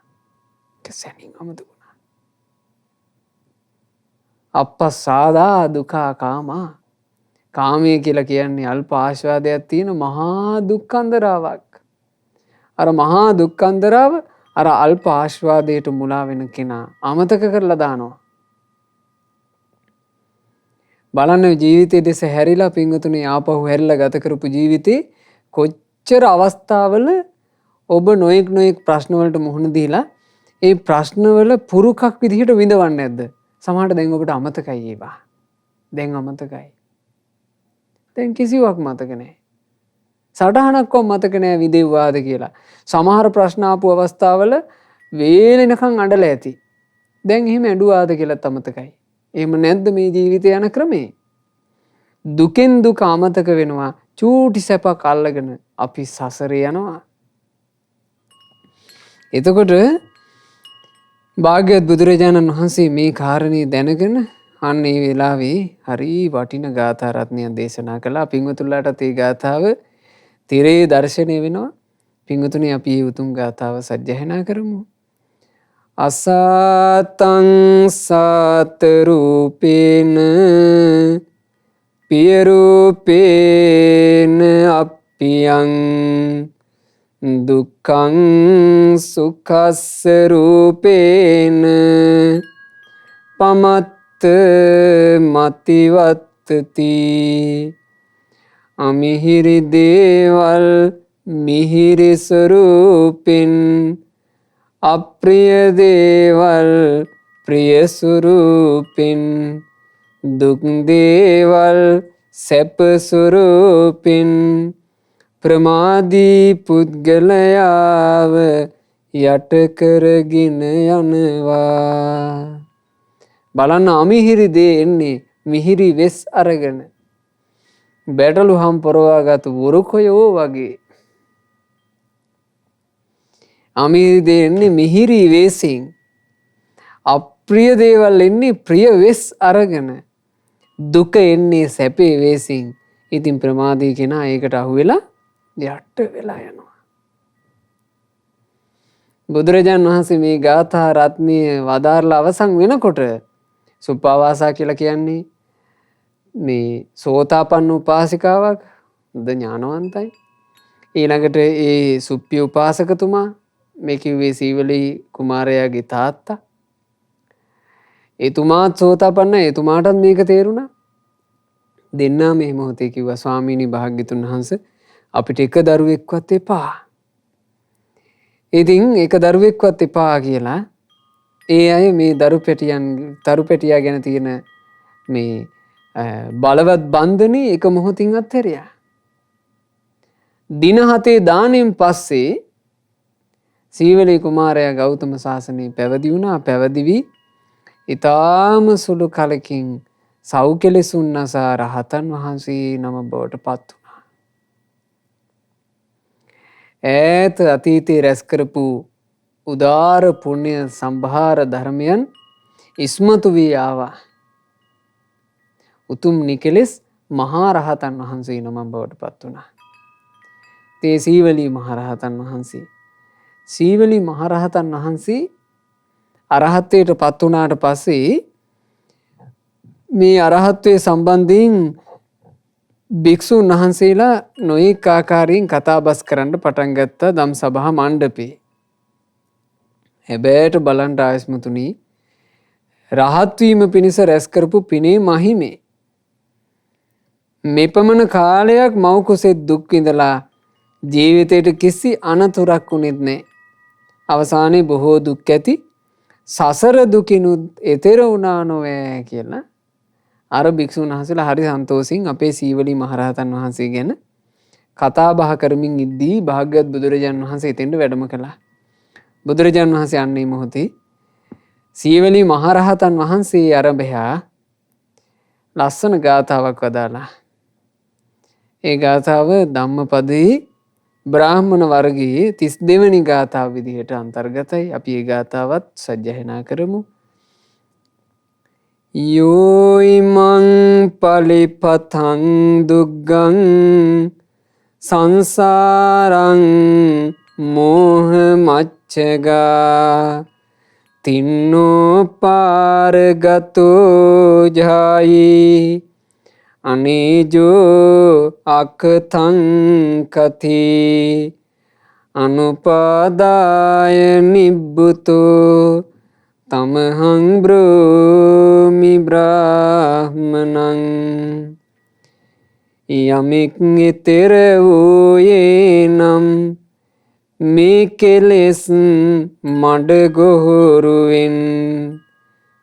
කසනින් අමතක වුණා. අප්පසාදා දුකා කාමා. කාමයේ කියලා කියන්නේ අල්ප ආස්වාදයක් තියෙන මහා දුක්ඛන්දරාවක්. අර මහා දුක්ඛන්දරාව අර අල්ප ආස්වාදයට මුලා වෙන කෙනා අමතක කරලා දානවා. බලන්න ජීවිතයේ දෙස හැරිලා පින්වතුනි ආපහු හැරිලා ගත කරපු ජීවිතේ කොච්චර අවස්ථාවල ඔබ නොඑක් ප්‍රශ්න වලට මුහුණ දීලා ඒ ප්‍රශ්න වල පුරුකක් විදිහට විඳවන්නේ නැද්ද? සමහරට දැන් ඔබට අමතකයි ඒවා. දැන් අමතකයි. දැන් කිසිවක් මතක නැහැ. සටහනක්වත් මතක නැහැ විදෙව්වාද කියලා. සමහර ප්‍රශ්න ආපු අවස්ථාවල වේලෙනකන් අඬලා ඇති. දැන් එහෙම ඇඬුවාද කියලාත් අමතකයි. එහෙම නැද්ද මේ ජීවිතය යන ක්‍රමේ? දුකෙන් දුක අමතක වෙනවා. චූටි සැපක් අල්ලගෙන අපි සසරේ යනවා. එතකොට භාග්‍යවත් බුදුරජාණන් වහන්සේ මේ කාරණේ දැනගෙන අන්න ඒ වෙලාවේ හරි වටින ගාථා රත්නයක් දේශනා කළා. පින්වතුන්ලාටත් ඒ ගාථාව තිරේ දර්ශනය වෙනවා. පින්වතුනි අපි මේ උතුම් ගාථාව සජ්ජායනා කරමු. අසතං සත රූපේන පිය රූපේන අප්පියං දුක්ඛං සුඛස්ස රූපේන පමත්ත මතිවත්තති අමිහිරි දේවල් මිහිරි ස්වරූපෙන් අප්‍රිය දේවල් ප්‍රිය ස්වරූපෙන් දුක් දේවල් සැප ස්වරූපෙන් ප්‍රමාදී පුද්ගලයාව යට කරගෙන යනවා. බලන්න අමිහිරි දේ එන්නේ මිහිරි වෙස් අරගෙන බැටළු හම් පොරවාගත්තු වරුකොයෝ වගේ. අමිහිරි දේ එන්නේ මිහිරි වෙසින්. අප්‍රිය දේවල් එන්නේ ප්‍රිය වෙස් අරගෙන. දුක එන්නේ සැපේ වෙසින්. ඉතින් ප්‍රමාදී කෙනා ඒකට අහු වෙලා යට වෙලා යනවා. බුදුරජාණන් වහන්සේ මේ ගාථා රත්නය වදාරලා අවසන් වෙනකොට සුප්පාවාසා කියලා කියන්නේ මේ සෝතාපන්න උපාසිකාවක් ද ඥානවන්තයි. ඊළඟට ඒ සුප්පි උපාසකතුමා මේ කිව්වේ සීවලී කුමාරයාගේ තාත්තා. එතුමාත් සෝතාපන්න. එතුමාටත් මේක තේරුණා. දෙන්නා මේ මොහොතේ කිව්වා ස්වාමීනි භාග්‍යතුන් වහන්සේ අපිට එක දරුවෙක්වත් එපා. ඉතින් එක දරුවෙක්වත් එපා කියලා ඒ අය මේ දරු පැටියා ගැන තියෙන මේ බලවත් බන්ධනේ එක මොහොතින් අත්හැරියා. දින 7 දාණයෙන් පස්සේ සීවලී කුමාරයා ගෞතම සාසනය පැවිදි වුණා. පැවිදි වී ඊටාම සුළු කලකින් සෞඛ්‍යලෙසුන් නසා රහතන් වහන්සේ නම බවට පත් වුණා. ඈත අතීතයේ රැස් කරපු උදාර පුණ්‍ය සම්භාර ධර්මයන් ඉස්මතු වී ආවා. උතුම් නිකලෙස් මහා රහතන් වහන්සේ නම බවට පත් වුණා. තේ සීවලී මහරහතන් වහන්සේ. සීවලී මහරහතන් වහන්සේ අරහත්වයට පත් වුණාට පස්සේ මේ අරහත්වයේ සම්බන්ධයෙන් භික්ෂුන් වහන්සේලා නොයෙක් ආකාරයෙන් කතාබස් කරන්න පටන් ගත්තා ධම් සභා මණ්ඩපේ. හැබැයිට බලන්න ආයස්මතුනි රහත් වීම පිණිස රැස් කරපු පිනේ මහිමේ මෙපමණ කාලයක් මව් කුසෙත් දුක් විඳලා ජීවිතයට කිසි අනතුරක් වුණෙත් නැහැ. අවසානයේ බොහෝ දුක් ඇති සසර දුකිනුත් එතෙර වුණා නොවේ කියලා අර භික්ෂුන් වහන්සේලා හරි සන්තෝෂින් අපේ සීවලී මහරහතන් වහන්සේ ගැන කතා බහ කරමින් ඉද්දී භාග්‍යවත් බුදුරජාණන් වහන්සේ එතෙන්ට වැඩම කළා. බුදුරජාණන් වහන්සේ යන්නේ මොහොතේ සීවලී මහරහතන් වහන්සේ ආරම්භයා ලස්සන ගාථාවක් වදාලා. ඒ ගාථාව ධම්මපදයේ බ්‍රාහ්මණ වර්ගයේ 32 වෙනි ගාථාව විදිහට අන්තර්ගතයි. අපි ඒ ගාථාවත් සජ්ජායනා කරමු. යෝයිමං පලිපතං දුග්ගං සංසාරං මෝහ මච්චගා තින්නෝ පාරගතෝ ජායි අනේජෝ අකතං කති අනුපාදාය නිබ්බුතෝ තමහං බ්‍රෝමි බ්‍රාහ්මනං යමෙක් ඊතර වූයේ නම් මේ කෙලෙස් මඩ ගොහරුවෙන්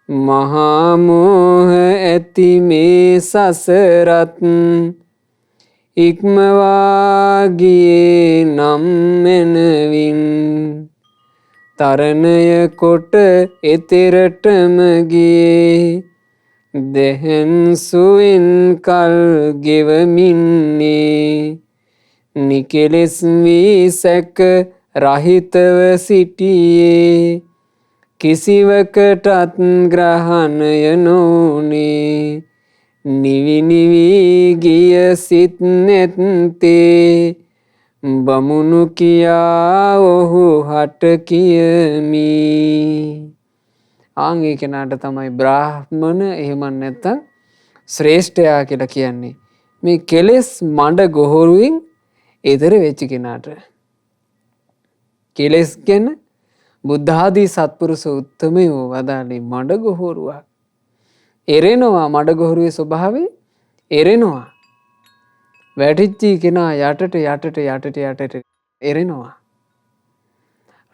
මහා මෝහ ඇති මේ සසරත් ඉක්මවා ගියේ නම් මෙනවින් තරණය කොට එතරටම ගියේ දෙහෙන් සුවින් කල් ගෙවමින්නේ නිකෙලෙස් වී සැක රහිතව සිටියේ කිසිවකටත් ග්‍රහණය නොවුනේ නිවි නිවි ගිය සිත් නැත්තේ බමුණු කියා ඔහු හට කියමි. ආන් ඒ කෙනාට තමයි බ්‍රාහ්මණ එහෙම නැත්නම් ශ්‍රේෂ්ඨයා කියලා කියන්නේ. මේ කෙලෙස් මඩ ගොහරුවෙන් ඈතර වෙච්ච කෙනාට. කෙලෙස් ගැන බුද්ධ ආදී සත්පුරුෂ උත්තමයෝ වදාළේ මඩ ගොහරුවක්. එරෙනවා මඩ ගොහරුවේ ස්වභාවය එරෙනවා. වැටිච්චි කෙනා යටට එරෙනවා.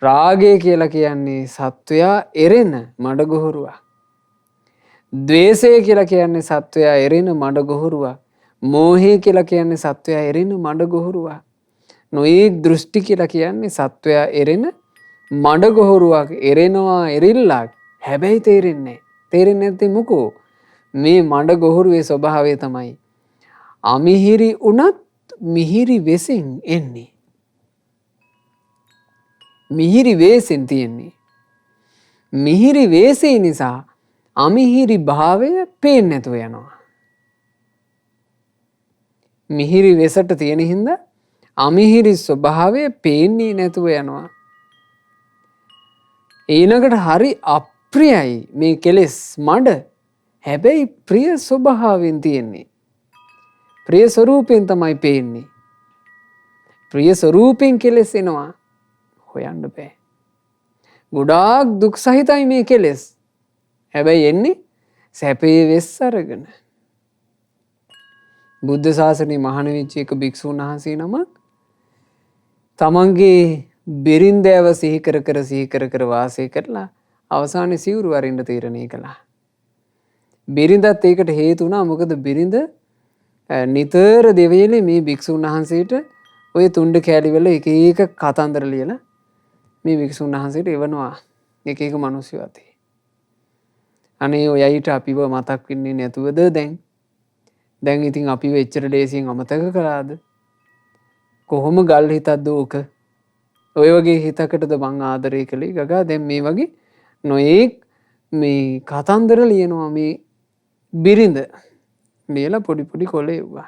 රාගය කියලා කියන්නේ සත්වයා එරෙන මඩ ගොහරුවක්. ද්වේෂය කියලා කියන්නේ සත්වයා එරෙන මඩ ගොහරුවක්. මෝහය කියලා කියන්නේ සත්වයා එරෙන මඩ ගොහරුවක්. නොයෙක් දෘෂ්ටි කියලා කියන්නේ සත්වයා එරෙන මඩ ගොහරුවක්. එරෙනවා එරිල්ලක්. හැබැයි තේරෙන්නේ නැත්තේ මොකෝ? මේ මඩ ගොහරුවේ ස්වභාවය තමයි අමිහිරි උනත් මිහිරි වෙසින් එන්නේ. මිහිරි වේසෙන් තියෙන්නේ. මිහිරි වේසේ නිසා අමිහිරි භාවය පේන්නේ නැතුව යනවා. මිහිරි වෙසට තියෙන හින්දා අමිහිරි ස්වභාවය පේන්නේ නැතුව යනවා. ඊළඟට හරි අප්‍රියයි මේ කෙලෙස් මඩ. හැබැයි ප්‍රිය ස්වභාවයෙන් තියෙන්නේ. ප්‍රිය ස්වරූපයෙන් තමයි පේන්නේ. ප්‍රිය ස්වරූපයෙන් කෙලෙස් එනවා. හොයන්න බෑ. ගොඩාක් දුක් සහිතයි මේ කෙලෙස්. හැබැයි එන්නේ සැපේ වෙස් අරගෙන. බුද්ධ ශාසනයේ මහාන වෙච්ච එක භික්ෂුන් වහන්සේ නමක් තමන්ගේ බිරින්දෑව සිහි කර වාසය කරලා අවසානයේ සිවුරු වරින්න තීරණය කළා. බිරිඳත් ඒකට හේතු වුණා. මොකද බිරිඳ නිතර දෙවියලේ මේ භික්ෂුන් වහන්සේට ඔය තුණ්ඩ කෑලි වල එක එක කතන්දර ලියලා මේ භික්ෂුන් වහන්සේට එවනවා එක එක මිනිස්සු අතේ. අනේ ඔයයිට අපිව මතක් වෙන්නේ නැතුවද දැන් ඉතින් අපිව එච්චර ලේසියෙන් අමතක කළාද? කොහොම ගල් හිතක්ද ඕක? ඔය වගේ හිතකටද මං ආදරය කළේ ගගා. දැන් මේ වගේ නොයෙක් මේ කතන්දර ලියනවා මේ බිරිඳ ලියලා පොඩි පොඩි කොලේව්වා.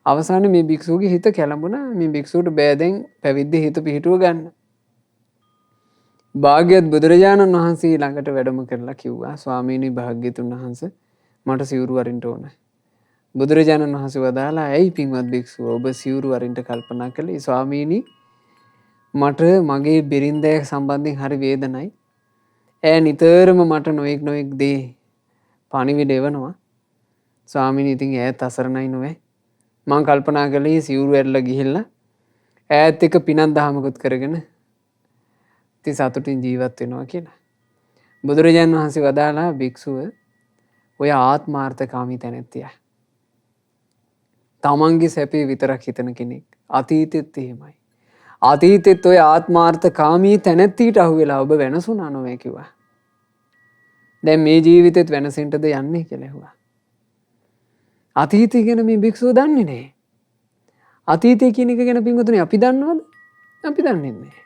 අවසානයේ මේ භික්ෂුවගේ හිත කැළඹුණා. මේ භික්ෂුවට බෑ දැන් පැවිද්දේ හිත පිහිටුව ගන්න. භාග්‍යවත් බුදුරජාණන් වහන්සේ ළඟට වැඩම කරලා කිව්වා ස්වාමීනි භාග්‍යතුන් වහන්සේ මට සිවුරු වරින්න ඕන. බුදුරජාණන් වහන්සේ වදාලා ඇයි පින්වත් භික්ෂුව ඔබ සිවුරු වරින්න කල්පනා කළේ? ස්වාමීනි මට මගේ බිරිඳ සම්බන්ධයෙන් හරි වේදනයි. ඈ නිතරම මට නොයෙක් දේ පණිවිඩ එවනවා. ස්වාමීනි ඉතින් ඈත් අසරණයි නොවේ. මං කල්පනා කළේ සිවුරු ඇරලා ගිහිල්ලා ඈත් එක්ක පිනක් දහමකුත් කරගෙන ඉතින් සතුටින් ජීවත් වෙනවා කියලා. බුදුරජාණන් වහන්සේ වදාලා භික්ෂුව ඔය ආත්මාර්ථකාමී තැනැත්තිය. තමන්ගේ සැපේ විතරක් හිතන කෙනෙක්. අතීතෙත් එහෙමයි. අතීතෙත් ඔය ආත්මාර්ථකාමී තැනැත්තියට අහුවෙලා ඔබ වෙනසුණා නොවේ කිව්වා. දැන් මේ ජීවිතෙත් වෙනසෙන්නද යන්නේ කියලා ඇහුවා. අතීතය ගැන මේ භික්ෂුව දන්නේ නැහැ. අතීතය කියන එක ගැන පින්වතුනි අපි දන්නවද? අපි දන්නේ නැහැ.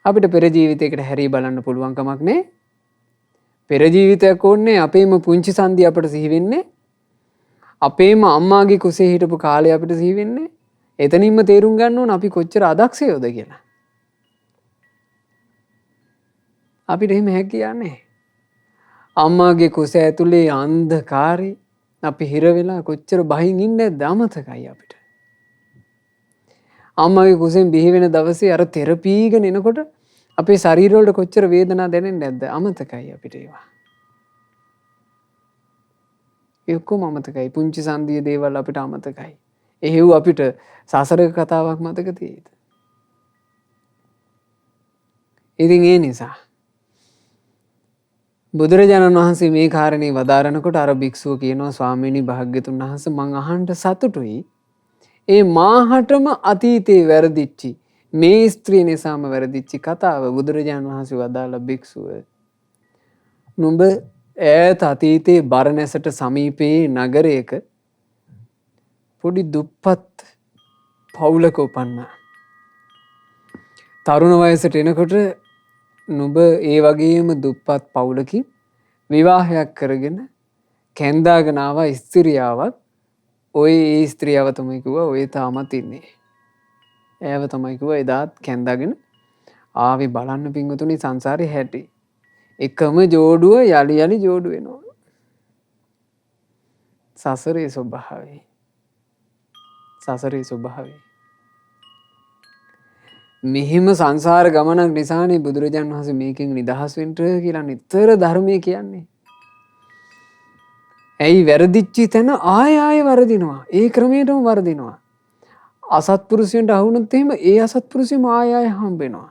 අපිට පෙර ජීවිතයකට හැරී බලන්න පුළුවන් කමක් නැහැ. පෙර ජීවිතයක් ඕනේ අපේම පුංචි සංදි අපට සිහි වෙන්නේ. අපේම අම්මාගේ කුසේ හිටපු කාලේ අපිට සිහි වෙන්නේ. එතනින්ම තේරුම් ගන්න ඕන අපි කොච්චර අදක්ෂයෝද කියලා. අපිට එහෙම හැකියාවක් නැහැ. අම්මාගේ කුස ඇතුලේ අන්ධකාරේ අපි හිර වෙලා කොච්චර බහින් ඉන්නේ නැද්ද අමතකයි අපිට. අම්මාගේ කුසෙන් බිහි වෙන දවසේ අර තෙරපීගෙන එනකොට අපේ ශරීරවලට කොච්චර වේදනාවක් දැනෙන්නේ නැද්ද අමතකයි අපිට ඒවා. ඒ ඔක්කොම අමතකයි. පුංචි සංදිය දේවල් අපිට අමතකයි. එහෙව් අපිට සසරක කතාවක් මතක තියෙයිද? ඉතින් ඒ නිසා බුදුරජාණන් වහන්සේ මේ කාරණේ වදාරනකොට අර භික්ෂුව කියනවා ස්වාමීනි භාග්‍යතුන් වහන්සේ මං අහන්න සතුටුයි. ඒ මාහටම අතීතේ වැරදිච්චි මේ ස්ත්‍රී නිසාම වැරදිච්චි කතාව බුදුරජාණන් වහන්සේ වදාළ භික්ෂුව නුඹ ඈත අතීතේ බරණැසට සමීපයේ නගරයක පොඩි දුප්පත් පවුලක උපන්නා. තරුණ වයසට එනකොට නුඹ ඒ වගේම දුප්පත් පවුලකින් විවාහයක් කරගෙන කැන්දාගෙන ආවා ස්ත්‍රියාවක්. ඔය ඒ ස්ත්‍රියව තමයි කිව්වා ඔය තාමත් ඉන්නේ. ඒව තමයි කිව්වා එදාත් කැන්දාගෙන ආවි බලන්න පින්වතුනි සංසාරේ හැටි. එකම ජෝඩුව යලි යලි ජෝඩු වෙනවා. සසරේ ස්වභාවය. සසරේ ස්වභාවය. මෙහිම සංසාර ගමනක් නිසානේ බුදුරජාණන් වහන්සේ මේකෙන් නිදහස් වෙන්න කියලා නිතර ධර්මයේ කියන්නේ. ඇයි වැරදිච්ච තැන ආය වරදිනවා. ඒ ක්‍රමයටම වරදිනවා. අසත්පුරුෂයන්ට අහුනොත් එහෙම ඒ අසත්පුරුෂයම ආය හම්බෙනවා.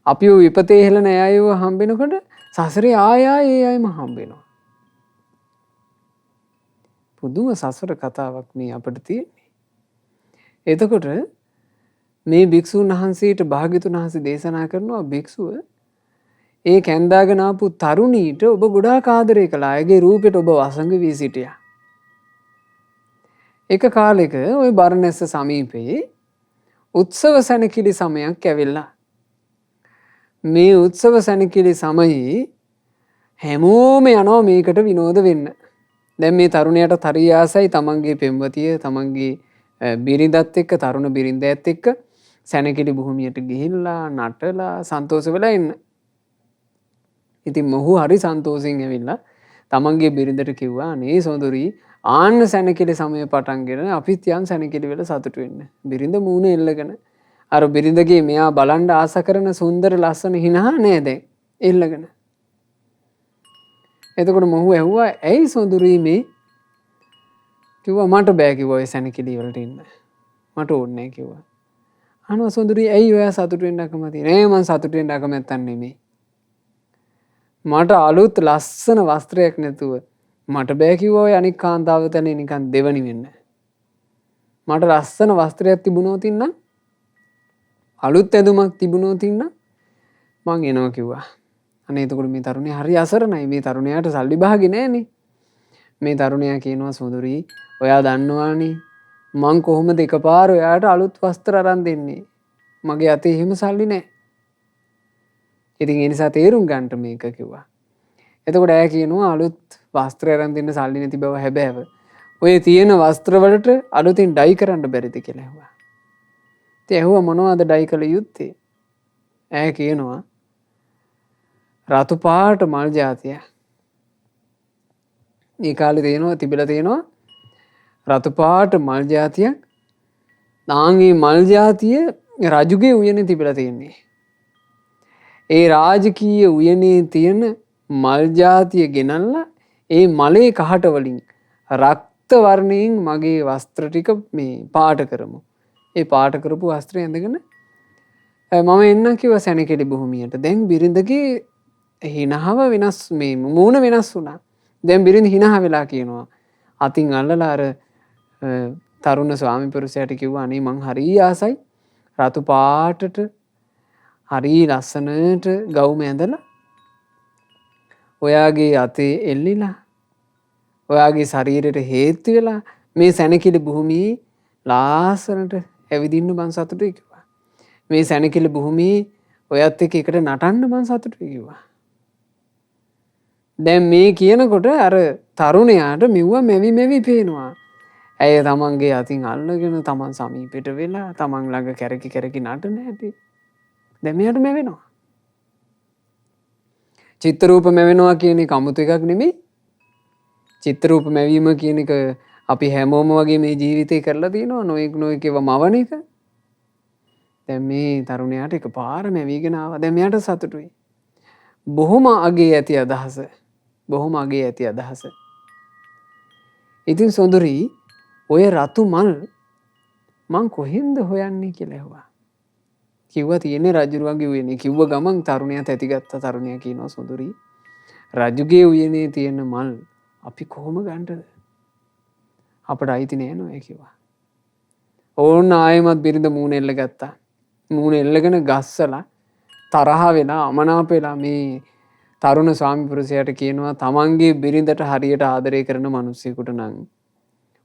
අපිව විපතේ හෙළන අයව හම්බෙනකොට සසරේ ආය ඒ අයම හම්බෙනවා. පුදුම සසර කතාවක් මේ අපිට තියෙන්නේ. එතකොට මේ භික්ෂුන් වහන්සේට භාග්‍යතුන් වහන්සේ දේශනා කරනවා භික්ෂුව ඒ කැන්දාගෙන ආපු තරුණීට ඔබ ගොඩාක් ආදරය කළා. ඇගේ රූපෙට ඔබ වසඟ වී සිටියා. එක කාලෙක ওই බරණැස සමීපයේ උත්සව සැනකිලි සමයක් ඇවිල්ලා. මේ උත්සව සැනකිලි සමයේ හැමෝම යනවා මේකට විනෝද වෙන්න. දැන් මේ තරුණයාට හරි ආසයි තමන්ගේ පෙම්වතිය තමන්ගේ බිරිඳත් එක්ක තරුණ බිරිඳයත් එක්ක සැනකිලි භූමියට ගිහිල්ලා නටලා සන්තෝෂ වෙලා ඉන්න. ඉතින් මොහු හරි සන්තෝෂෙන් ඇවිල්ලා තමන්ගේ බිරිඳට කිව්වා නේ සොඳුරි ආන්න සැනකිලි සමය පටන්ගෙන අපිත් යන් සැනකිලි වල සතුටු වෙන්න. බිරිඳ මූණ එල්ලගෙන අර බිරිඳගේ මෙයා බලන්න ආස කරන සුන්දර ලස්සන හිනා නෑ දැන් එල්ලගෙන. එතකොට මොහු ඇහුවා ඇයි සොඳුරි මේ? කිව්වා මට බෑ කිව්වා ඔය සැනකිලි වලට ඉන්න. මට ඕනේ නෑ කිව්වා. අහනවා සොඳුරි ඇයි ඔයා සතුටු වෙන්න අකමැති? නෑ මං සතුටු වෙන්න අකමැත්තක් නෙමෙයි. මට අලුත් ලස්සන වස්ත්‍රයක් නැතුව මට බෑ කිව්වා ඔය අනික් කාන්තාව තැන නිකන් දෙවනි වෙන්න. මට ලස්සන වස්ත්‍රයක් තිබුණොත් ඉන්න අලුත් ඇඳුමක් තිබුණොත් ඉන්න මං එනවා කිව්වා. අනේ එතකොට මේ තරුණයා හරි අසරණයි. මේ තරුණයාට සල්ලි භාගෙ නෑනේ. මේ තරුණයා කියනවා සුන්දරී ඔයා දන්නවානේ මං කොහොමද එකපාර ඔයාට අලුත් වස්ත්‍ර අරන් දෙන්නේ. මගේ අතේ එහෙම සල්ලි නෑ. ඉතින් ඒ නිසා තේරුම් ගන්නට මේක කිව්වා. එතකොට ඇය කියනවා අලුත් වස්ත්‍ර අරන් දෙන්න සල්ලි නැති බව හැබෑව. ඔය තියෙන වස්ත්‍ර වලට අලුතින් ඩයි කරන්න බැරිද කියලා ඇහුවා. ඉතින් ඇහුවා මොනවද ඩයි කළ යුත්තේ? ඇය කියනවා රතු පාට මල් జాතිය. මේ කාලේ තිබිලා තියෙනවා රතු පාට මල් జాතියක්. නාංගේ මල් జాතිය රජුගේ උයනේ තිබිලා තියෙන්නේ. ඒ රාජකීය උයනේ තියෙන මල් జాතිය ගෙනල්ලා ඒ මලේ කහට වලින් රක්ත වර්ණයෙන් මගේ වස්ත්‍ර ටික මේ පාට කරමු. ඒ පාට කරපු වස්ත්‍රය ඇඳගෙන මම එන්න කිව්වා සැනකෙළි භූමියට. දැන් බිරිඳගේ හිනහව වෙනස් මේ මූණ වෙනස් වුණා. දැන් බිරිඳ හිනහ වෙලා කියනවා. අතින් අල්ලලා අර තරුණ ස්වාමි පුරුෂයාට කිව්වා අනේ මං හරි ආසයි රතු පාටට හරි ලස්සනට ගවුම ඇඳලා ඔයාගේ අතේ එල්ලිලා ඔයාගේ ශරීරයට හේතු වෙලා මේ සැනකිලි භූමියේ ලාසනට ඇවිදින්න මං සතුටුයි කිව්වා. මේ සැනකිලි භූමියේ ඔයත් එක්ක එකට නටන්න මං සතුටුයි කිව්වා. දැන් මේ කියනකොට අර තරුණයාට මෙව්වා මෙවි පේනවා. ඇය තමන්ගේ අතින් අල්ලගෙන තමන් සමීපෙට වෙලා තමන් ළඟ කැරකි නටන හැටි. දැන් මෙයාට මැවෙනවා. චිත්ත රූප මැවෙනවා කියන එක 아무තු එකක් නෙමෙයි. චිත්ත රූප මැවීම කියන එක අපි හැමෝම වගේ මේ ජීවිතේ කරලා තියෙනවා නොඑක් ඒවා මවන එක. දැන් මේ තරුණයාට එකපාර මැවිගෙන ආවා. දැන් මෙයාට සතුටුයි. බොහොම අගේ ඇති අදහස. ඉතින් සොඳුරී ඔය රතු මල් මං කොහෙන්ද හොයන්නේ කියලා ඇහුවා. කිව්වා තියෙන්නේ රජුරුවන්ගේ උයනේ. කිව්ව ගමන් තරුණයා තැතිගත්ත තරුණයා කියනවා සොඳුරී රජුගේ උයනේ තියෙන මල් අපි කොහොම ගන්නද? අපට අයිති නෑ නෝ කිව්වා. ඕන්න ආයෙමත් බිරිඳ මූණ එල්ල ගත්තා. මූණ එල්ලගෙන ගස්සලා තරහ වෙලා අමනාප වෙලා මේ තරුණ ස්වාමි පුරුෂයාට කියනවා තමන්ගේ බිරිඳට හරියට ආදරය කරන මිනිස්සෙකුට නම්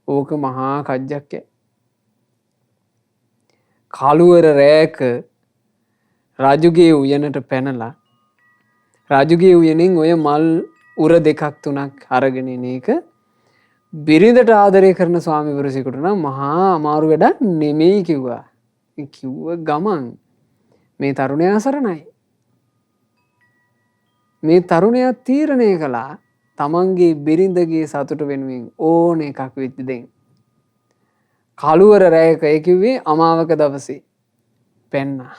ඕක මහා කජ්ජක්. කළුවර රෑක රජුගේ උයනට පැනලා රජුගේ උයනෙන් ඔය මල් උර දෙකක් තුනක් අරගෙන එන එක බිරිඳට ආදරය කරන ස්වාමි පුරුෂයෙකුට නම් මහා අමාරු වැඩක් නෙමෙයි කිව්වා. කිව්ව ගමන් මේ තරුණයා සරණයි. මේ තරුණයා තීරණය කළා තමන්ගේ බිරිඳගේ සතුට වෙනුවෙන් ඕන එකක් වෙච්ච දෙන්න. කළුවර රැයක ඒ කිව්වේ අමාවක දවසේ පැන්නා.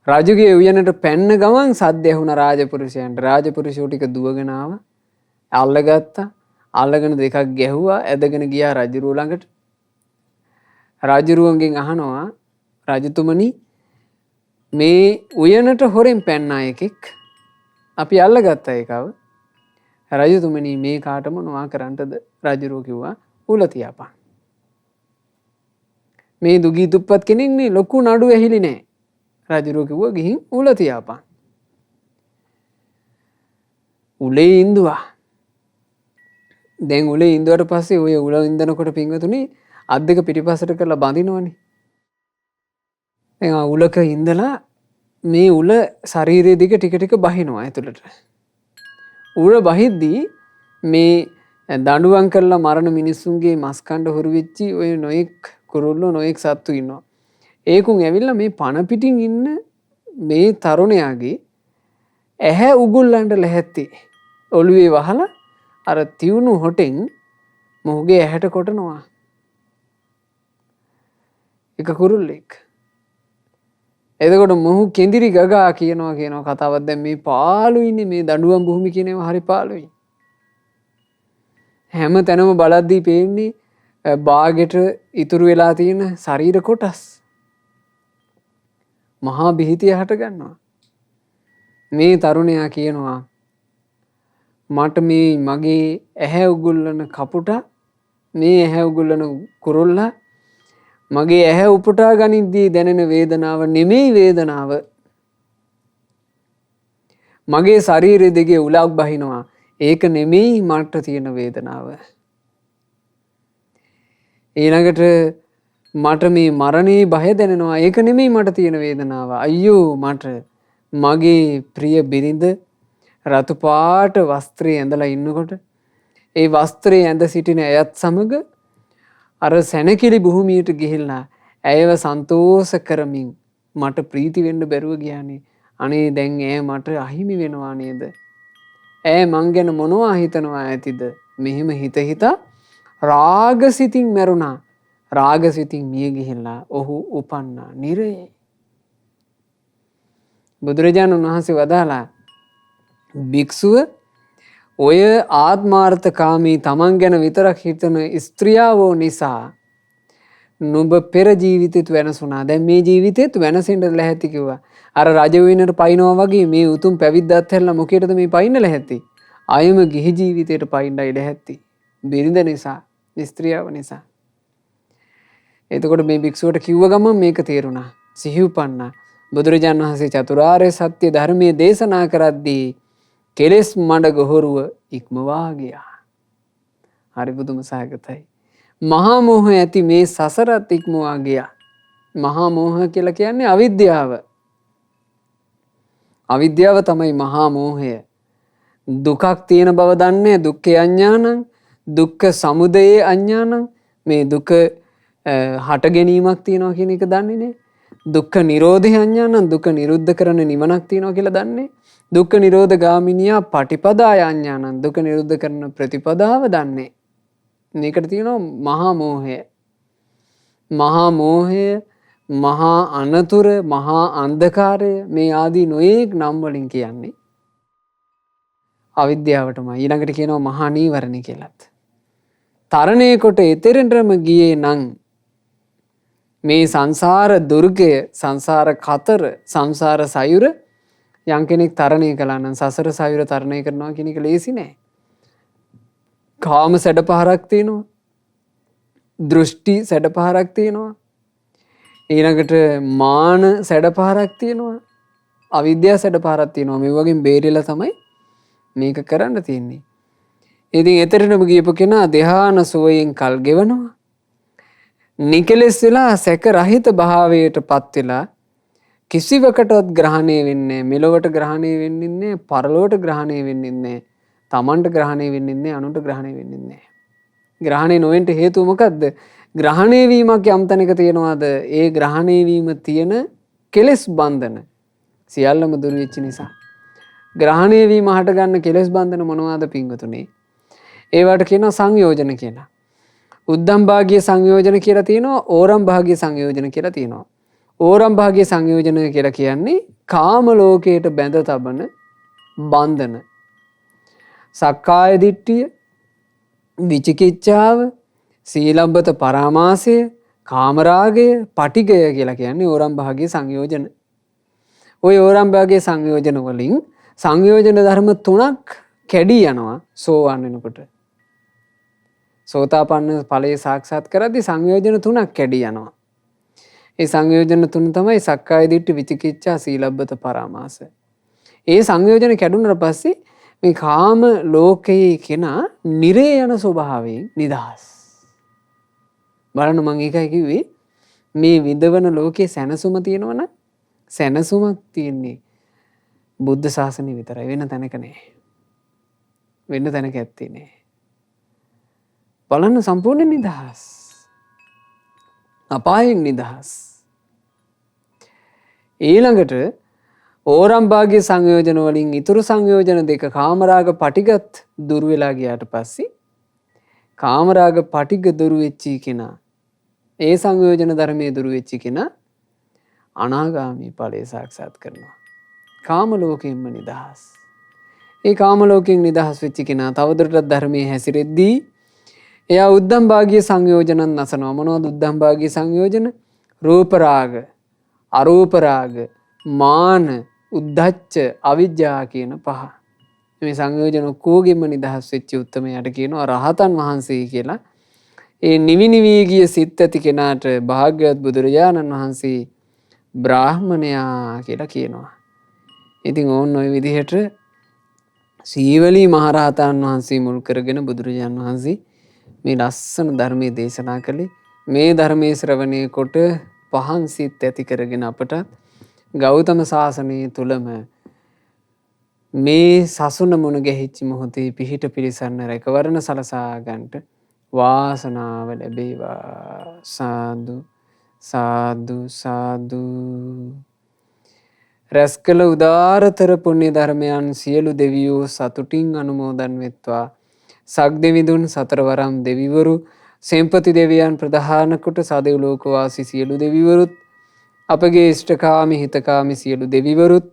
රජුගේ උයනට පැන්න ගමන් සද්ද ඇහුණා රාජපුරුෂයන්ට. රාජපුරුෂයෝ ටික දුවගෙන ආවා. අල්ලගත්තා. අල්ලගෙන දෙකක් ගැහුවා. ඇදගෙන ගියා රජුරුව ළඟට. රජුරුවන්ගෙන් අහනවා රජතුමනි මේ උයනට හොරෙන් පැන්න එකෙක් අපි අල්ලගත්තා ඒකව. රජතුමනි මේ කාට මොනවා කරන්නද? රජුරුව කිව්වා උල තියාපන්. මේ දුගී දුප්පත් කෙනෙක් නේ ලොකු නඩු ඇහිලි නෑ. රජුරුව කිව්වා ගිහින් උල තියාපන්. උලේ ඉඳුවා. දැන් උලේ ඉඳුවට පස්සේ ඔය උල ඉඳනකොට පින්වතුනි අත් දෙක පිටිපස්සට කරලා බඳිනවනේ. දැන් උලක ඉඳලා මේ උල ශරීරයේ දිග ටික ටික බහිනවා ඇතුළට. උල බහිද්දී මේ දඬුවම් කරලා මරණ මිනිස්සුන්ගේ මස් කණ්ඩ හොරු වෙච්චි ඔය නොඑක් කුරුල්ලෝ නොඑක් සත්තු ඉන්නවා. ඒකුන් ඇවිල්ලා මේ පණ පිටින් ඉන්න මේ තරුණයාගේ ඇහැ උගුල්ලන්ට ලැහැත්ති. ඔළුවේ වහලා අර තියුණු හොටෙන් මොහුගේ ඇහැට කොටනවා. එක කුරුල්ලෙක්. එතකොට මොහු කෙඳිරි ගගා කියනවා කතාවක්. දැන් මේ පාළු ඉන්නේ මේ දඬුවම් භූමි කියනවා හරි පාළුයි. හැම තැනම බලද්දී පේන්නේ බාගෙට ඉතුරු වෙලා තියෙන ශරීර කොටස්. මහා බිහිතිය හට ගන්නවා. මේ තරුණයා කියනවා මට මේ මගේ ඇහැ උගුල්ලන කපුට මේ ඇහැ උගුල්ලන කුරුල්ලා මගේ ඇහැ උපුටා ගනිද්දී දැනෙන වේදනාව නෙමෙයි වේදනාව. මගේ ශරීරය දිගේ උලක් බහිනවා. ඒක නෙමෙයි මට තියෙන වේදනාව. ඊළඟට මට මේ මරණේ බය දැනෙනවා. ඒක නෙමෙයි මට තියෙන වේදනාව. අයියෝ මට මගේ ප්‍රිය බිරිඳ රතු පාට වස්ත්‍රය ඇඳලා ඉන්නකොට ඒ වස්ත්‍රය ඇඳ සිටින ඇයත් සමග අර සැනකිලි භූමියට ගිහිල්ලා ඇයව සන්තෝෂ කරමින් මට ප්‍රීති වෙන්න බැරුව ගියානේ. අනේ දැන් ඇය මට අහිමි වෙනවා නේද? ඇය මං ගැන මොනවා හිතනවා ඇතිද? මෙහෙම හිත හිතා රාගසිතින් මැරුණා. රාගසිතින් මිය ගිහිල්ලා ඔහු උපන්නා නිරයේ. බුදුරජාණන් වහන්සේ වදාලා භික්ෂුව ඔය ආත්මාර්ථකාමී තමන් ගැන විතරක් හිතන ස්ත්‍රියාවෝ නිසා නුඹ පෙර ජීවිතෙත් වෙනසුණා. දැන් මේ ජීවිතෙත් වෙනසෙන්න ලැහැත්ති කිව්වා. අර රජ වෙන්නට පයින්නවා වගේ මේ උතුම් පැවිද්දත් හැරලා මොකේද මේ පයින්න ලැහැත්ති? ආයෙම ගිහි ජීවිතයට පයින්නයි ලැහැත්ති. බිරිඳ නිසා, ස්ත්‍රියව නිසා. එතකොට මේ භික්ෂුවට කිව්ව ගමන් මේක තේරුණා. සිහි උපන්නා. බුදුරජාණන් වහන්සේ චතුරාර්ය සත්‍ය ධර්මයේ දේශනා කරද්දී කෙලෙස් මඩ ගොහරුව ඉක්මවා ගියා. හරි බුදුම සහගතයි. මහා මෝහ ඇති මේ සසරත් ඉක්මවා ගියා. මහා මෝහ කියලා කියන්නේ අවිද්‍යාව. අවිද්‍යාව තමයි මහා මෝහය. දුකක් තියෙන බව දන්නේ දුක්ඛේ අඥානං, දුක්ඛ සමුදයේ අඥානං. මේ දුක හට ගැනීමක් තියෙනවා කියන එක දන්නේ නේ. දුක්ඛ නිරෝධේ අඥානං, දුක නිරුද්ධ කරන නිවනක් තියෙනවා කියලා දන්නේ. දුක්ඛ නිරෝධ ගාමිනියා පටිපදාය අඥානං, දුක නිරුද්ධ කරන ප්‍රතිපදාව දන්නේ. මේකට තියෙනවා මහා මෝහය. මහා මෝහය, මහා අනතුර, මහා අන්ධකාරය මේ ආදී නොයේක් නම් වලින් කියන්නේ අවිද්‍යාවටම. ඊළඟට කියනවා මහා නීවරණ කියලාත්. තරණය කොට එතරම්ම ගියේ නම් මේ සංසාර දුර්ගය, සංසාර කතර, සංසාර සයුර යම් කෙනෙක් තරණය කළා නම් සසර සයුර තරණය කරනවා කියන එක ලේසි නෑ. කාම සැඩපහරක් තියෙනවා. දෘෂ්ටි සැඩපහරක් තියෙනවා. ඊළඟට මාන සැඩපහරක් තියෙනවා. අවිද්‍යාව සැඩපහරක් තියෙනවා. මේ වගේ බේරිලා තමයි මේක කරන්න තියෙන්නේ. ඉතින් එතරම්ම ගියපු කෙනා ධ්‍යාන සෝයෙන් කල් ගෙවනවා. නිකලෙස් වෙලා සැක රහිත භාවයට පත් වෙලා කිසිවකටවත් ග්‍රහණය වෙන්නේ නැහැ. මෙලොවට ග්‍රහණය වෙන්නේ නැහැ, පරලොවට ග්‍රහණය වෙන්නේ නැහැ. තමන්ට ග්‍රහණය වෙන්නේ නැහැ, අනුන්ට ග්‍රහණය වෙන්නේ නැහැ. ග්‍රහණය නොවෙන්න හේතුව මොකද්ද? ග්‍රහණය වීමක් යම් තැනක තියනවාද? ඒ ග්‍රහණය වීම තියෙන කෙලෙස් බන්ධන සියල්ලම දුරු වෙච්ච නිසා. ග්‍රහණය වීම හට ගන්න කෙලෙස් බන්ධන මොනවාද පින්වතුනි? ඒවට කියනවා සංයෝජන කියලා. උද්දම් භාගීය සංයෝජන කියලා තියෙනවා, ඕරම් භාගීය සංයෝජන කියලා තියෙනවා. ඕරම් භාගීය සංයෝජන කියලා කියන්නේ කාම ලෝකයට බැඳ තබන බන්ධන. සක්කාය දිට්ඨිය, විචිකිච්ඡාව, සීලබ්බත පරාමාසය, කාමරාගය, පටිගය කියලා කියන්නේ ඕරම් භාගීය සංයෝජන. ওই ඕරම් භාගීය සංයෝජන වලින් සංයෝජන ධර්ම 3ක් කැඩී යනවා සෝවාන් වෙනකොට. සෝතාපන්න ඵලයේ සාක්ෂාත් කරද්දී සංයෝජන 3ක් කැඩී යනවා. ඒ සංයෝජන 3 තමයි සක්කාය දිට්ඨි, විචිකිච්ඡා, සීලබ්බත පරාමාස. ඒ සංයෝජන කැඩුනට පස්සේ මේ කාම ලෝකයේ කෙනා නිරේ යන ස්වභාවයෙන් නිදහස්. බලන්න මම ඒකයි කිව්වේ මේ විඳවන ලෝකේ සැනසුම තියෙනවනම් සැනසුමක් තියෙන්නේ බුද්ධ ශාසනය විතරයි, වෙන තැනක නෑ. වෙන තැනක ඇත්තේ නෑ. බලන්න සම්පූර්ණ නිදහස්. අපායෙන් නිදහස්. ඊළඟට ඕරම් භාග්‍ය සංයෝජන වලින් ඉතුරු සංයෝජන දෙක කාමරාග පටිගත් දුරු වෙලා ගියාට පස්සේ කාමරාග පටිග දුරු වෙච්චි කෙනා, ඒ සංයෝජන ධර්මයේ දුරු වෙච්චි කෙනා අනාගාමී ඵලය සාක්ෂාත් කරනවා. කාම ලෝකයෙන්ම නිදහස්. ඒ කාම ලෝකයෙන් නිදහස් වෙච්ච කෙනා තවදුරටත් ධර්මයේ හැසිරෙද්දී එයා උද්දම් භාගීය සංයෝජනන් නැසනවා. මොනවද උද්දම් භාගීය සංයෝජන? රූප රාග, අරූප රාග, මාන, උද්ධච්ච, අවිජ්ජා කියන පහ. මේ සංයෝජන ඔක්කොගෙම නිදහස් වෙච්ච උත්තමයාට කියනවා රහතන් වහන්සේ කියලා. ඒ නිවි නිවි ගිය සිත් ඇති කෙනාට භාග්‍යවත් බුදුරජාණන් වහන්සේ බ්‍රාහ්මණයා කියලා කියනවා. ඉතින් ඕන්න ඔය විදිහට සීවලී මහරහතන් වහන්සේ මුල් කරගෙන බුදුරජාණන් වහන්සේ මේ ලස්සන ධර්මයේ දේශනා කළේ. මේ ධර්මයේ ශ්‍රවණය කොට පහන් සිත් ඇති කරගෙන අපට ගෞතම සාසනය තුලම මේ සසුන මුණ ගැහිච්ච මොහොතේ පිහිට පිළිසන්න රැකවරණ සලසා ගන්නට වාසනාව ලැබේවා. සාදු සාදු සාදු. රැස් කළ උදාරතර පුණ්‍ය ධර්මයන් සියලු දෙවියෝ සතුටින් අනුමෝදන් වෙත්වා. සක්දෙවිඳුන් සතරවරම් දෙවිවරු සෙම්පති දෙවියන් ප්‍රධාන කොට සදෙව් ලෝකවාසී සියලු දෙවිවරුත් අපගේ ඉෂ්ඨකාමී හිතකාමී සියලු දෙවිවරුත්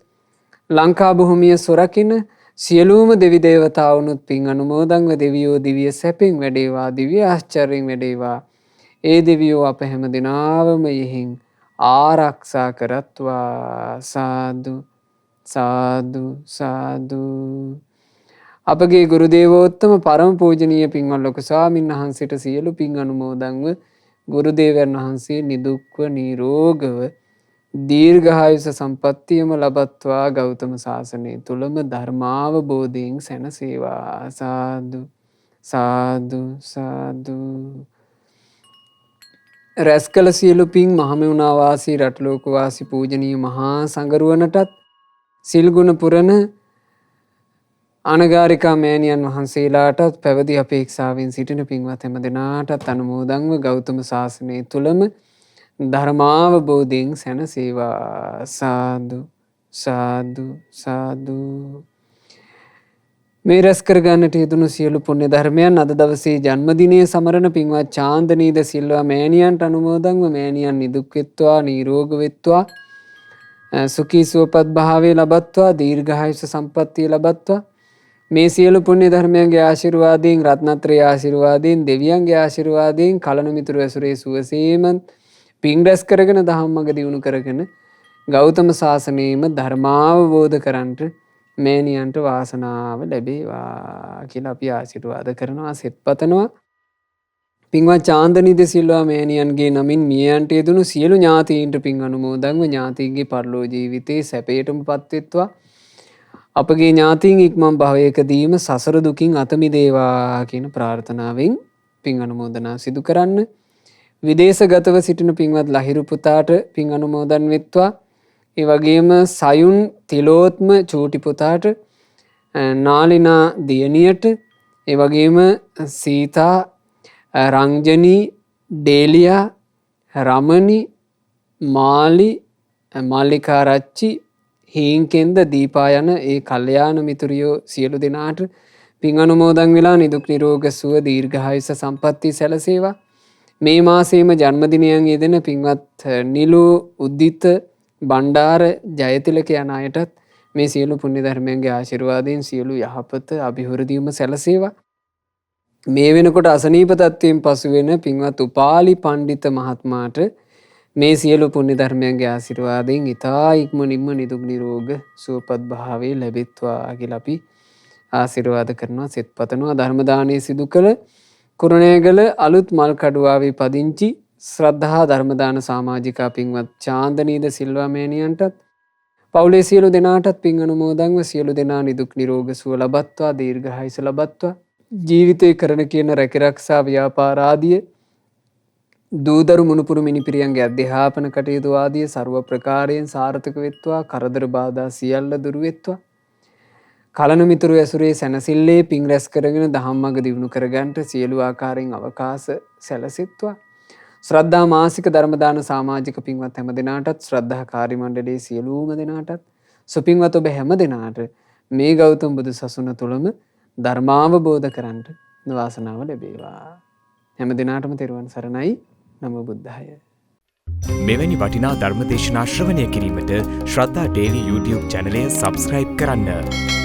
ලංකා භූමිය සොරකින සියලුම දෙවි දේවතාවුනුත් පින් අනුමෝදන්ව දෙවියෝ දිව්‍ය සැපින් වැඩේවා දිව්‍ය ආශ්චර්යයෙන් වැඩේවා. ඒ දෙවියෝ අප හැම දිනාවම යෙහින් ආරක්ෂා කරත්වා. සාදු සාදු සාදු. අපගේ ගුරු දේවෝත්තම පරම පූජනීය පින්වත් ලොකු ස්වාමීන් වහන්සේට සියලු පින් අනුමෝදන්ව ගුරු දේවයන් වහන්සේ නිදුක්ව නිරෝගව දීර්ඝායුෂ සම්පත්තියම ලබත්වා ගෞතම සාසනය තුලම ධර්මාවබෝධයෙන් සැනසේවා. සාදු සාදු සාදු. රැස් කළ සියලු පින් මහමෙවුනා වාසී රටලෝක වාසී පූජනීය මහා සංඝරුවනටත් සිල් ගුණ පුරන අනගාരികා මෑණියන් වහන්සේලාටත් පැවිදි අපේක්ෂාවෙන් සිටින පින්වත් හැම දෙනාටත් අනුමෝදන්ව ගෞතම සාසනය තුලම ධර්මාවබෝධයෙන් සැනසේවා. සාදු සාදු සාදු. මේ රැස් කර ගන්නට යෙදුණු සියලු පුණ්‍ය ධර්මයන් අද දවසේ ජන්මදිනයේ සමරන පින්වත් චාන්දනීද සිල්වා මෑණියන්ට අනුමෝදන්ව මෑණියන් නිදුක් වෙත්වා නිරෝග වෙත්වා සුඛී සුවපත් භාවය ලබත්වා දීර්ඝායුෂ සම්පන්නිය ලබත්වා. මේ සියලු පුණ්‍ය ධර්මයන්ගේ ආශිර්වාදයෙන් රත්නත්‍රයේ ආශිර්වාදයෙන් දෙවියන්ගේ ආශිර්වාදයෙන් කලන මිතුරු ඇසුරේ සුවසේම පින් රැස් කරගෙන ධම්මග දියුණු කරගෙන ගෞතම සාසනයේම ධර්මාවබෝධ කරන්ට මෑණියන්ට වාසනාව ලැබේවා කියලා අපි ආශිර්වාද කරනවා සෙත් පතනවා. පින්වත් චාන්දනීද සිල්වා මෑණියන්ගේ නමින් මියයන්ට යෙදුණු සියලු ඥාතීන්ට පින් අනුමෝදන්ව ඥාතීන්ගේ පරලෝ ජීවිතේ සැපයටමපත් වෙත්වා. අපගේ ඥාතීන් ඉක්මන් භවයකදීම සසර දුකින් අත මිදේවා කියන ප්‍රාර්ථනාවෙන් පින් අනුමෝදනා සිදු කරන්න. විදේශගතව සිටින පින්වත් ලහිරු පුතාට පින් අනුමෝදන් වෙත්වා. ඒ වගේම සයුන් තිලෝත්ම චූටි පුතාට නාලිනා දියණියට ඒ වගේම සීතා රංජනී ඩේලියා රමණි මාලි මාලිකාරච්චි හීන්කෙන්ද දීපා යන ඒ කල්යාණ මිතුරියෝ සියලු දෙනාට පින් අනුමෝදන් වෙලා නිදුක් නිරෝග සුව දීර්ඝායුෂ සම්පන්නිය සැලසේවා. මේ මාසයේම ජන්මදිනයන් යෙදෙන පින්වත් නිලු උද්දිත බණ්ඩාර ජයතිලක යන අයටත් මේ සියලු පුණ්‍ය ධර්මයන්ගේ ආශිර්වාදයෙන් සියලු යහපත අභිවෘද්ධියම සැලසේවා. මේ වෙනකොට අසනීප තත්වයෙන් පසු වෙන පින්වත් උපාලි පණ්ඩිත මහත්මයාට මේ සියලු පුණ්‍ය ධර්මයන්ගේ ආශිර්වාදයෙන් ඉතා ඉක්මනින්ම නිදුක් නිරෝග සුවපත් භාවය ලැබෙත්වා කියලා අපි ආශිර්වාද කරනවා සෙත් පතනවා. ධර්ම දානයේ සිදු කළ කුරුණෑගල අලුත් මල් කඩුවාවේ පදිංචි ශ්‍රද්ධා ධර්මදාන සමාජිකා පින්වත් චාන්දනීද සිල්වා මෑණියන්ටත් පවුලේ සියලු දෙනාටත් පින් අනුමෝදන්ව සියලු දෙනා නිදුක් නිරෝග සුව ලබත්වා දීර්ඝායුෂ ලබත්වා. ජීවිතේ කරන කියන රැකිරක්ෂා ව්‍යාපාර ආදිය දූදරු මුණුපුරු මිනිපිරියන්ගේ අධ්‍යාපන කටයුතු ආදිය ਸਰව ප්‍රකාරයෙන් සාර්ථක වෙත්වා. කරදර බාධා සියල්ල දුරු වෙත්වා. කලන මිතුරු ඇසුරේ සැනසෙල්ලේ පින් රැස් කරගෙන ධම්මග දියුණු කරගන්නට සියලු ආකාරයෙන් අවකාශ සැලසෙත්වා. ශ්‍රද්ධා මාසික ධර්මදාන සමාජික පින්වත් හැම දෙනාටත් ශ්‍රද්ධා කාර්ය මණ්ඩලයේ සියලුම දෙනාටත් සුපින්වත් ඔබ හැම දෙනාට මේ ගෞතම බුදු සසුන තුලම ධර්මාවබෝධ කරන්ට වාසනාව ලැබේවා. හැම දිනාටම තෙරුවන් සරණයි. නමෝ බුද්ධාය. මෙවැනි වටිනා ධර්ම දේශනා ශ්‍රවණය කිරීමට ශ්‍රද්ධා ඩේලි YouTube චැනලය සබස්ක්‍රයිබ් කරන්න.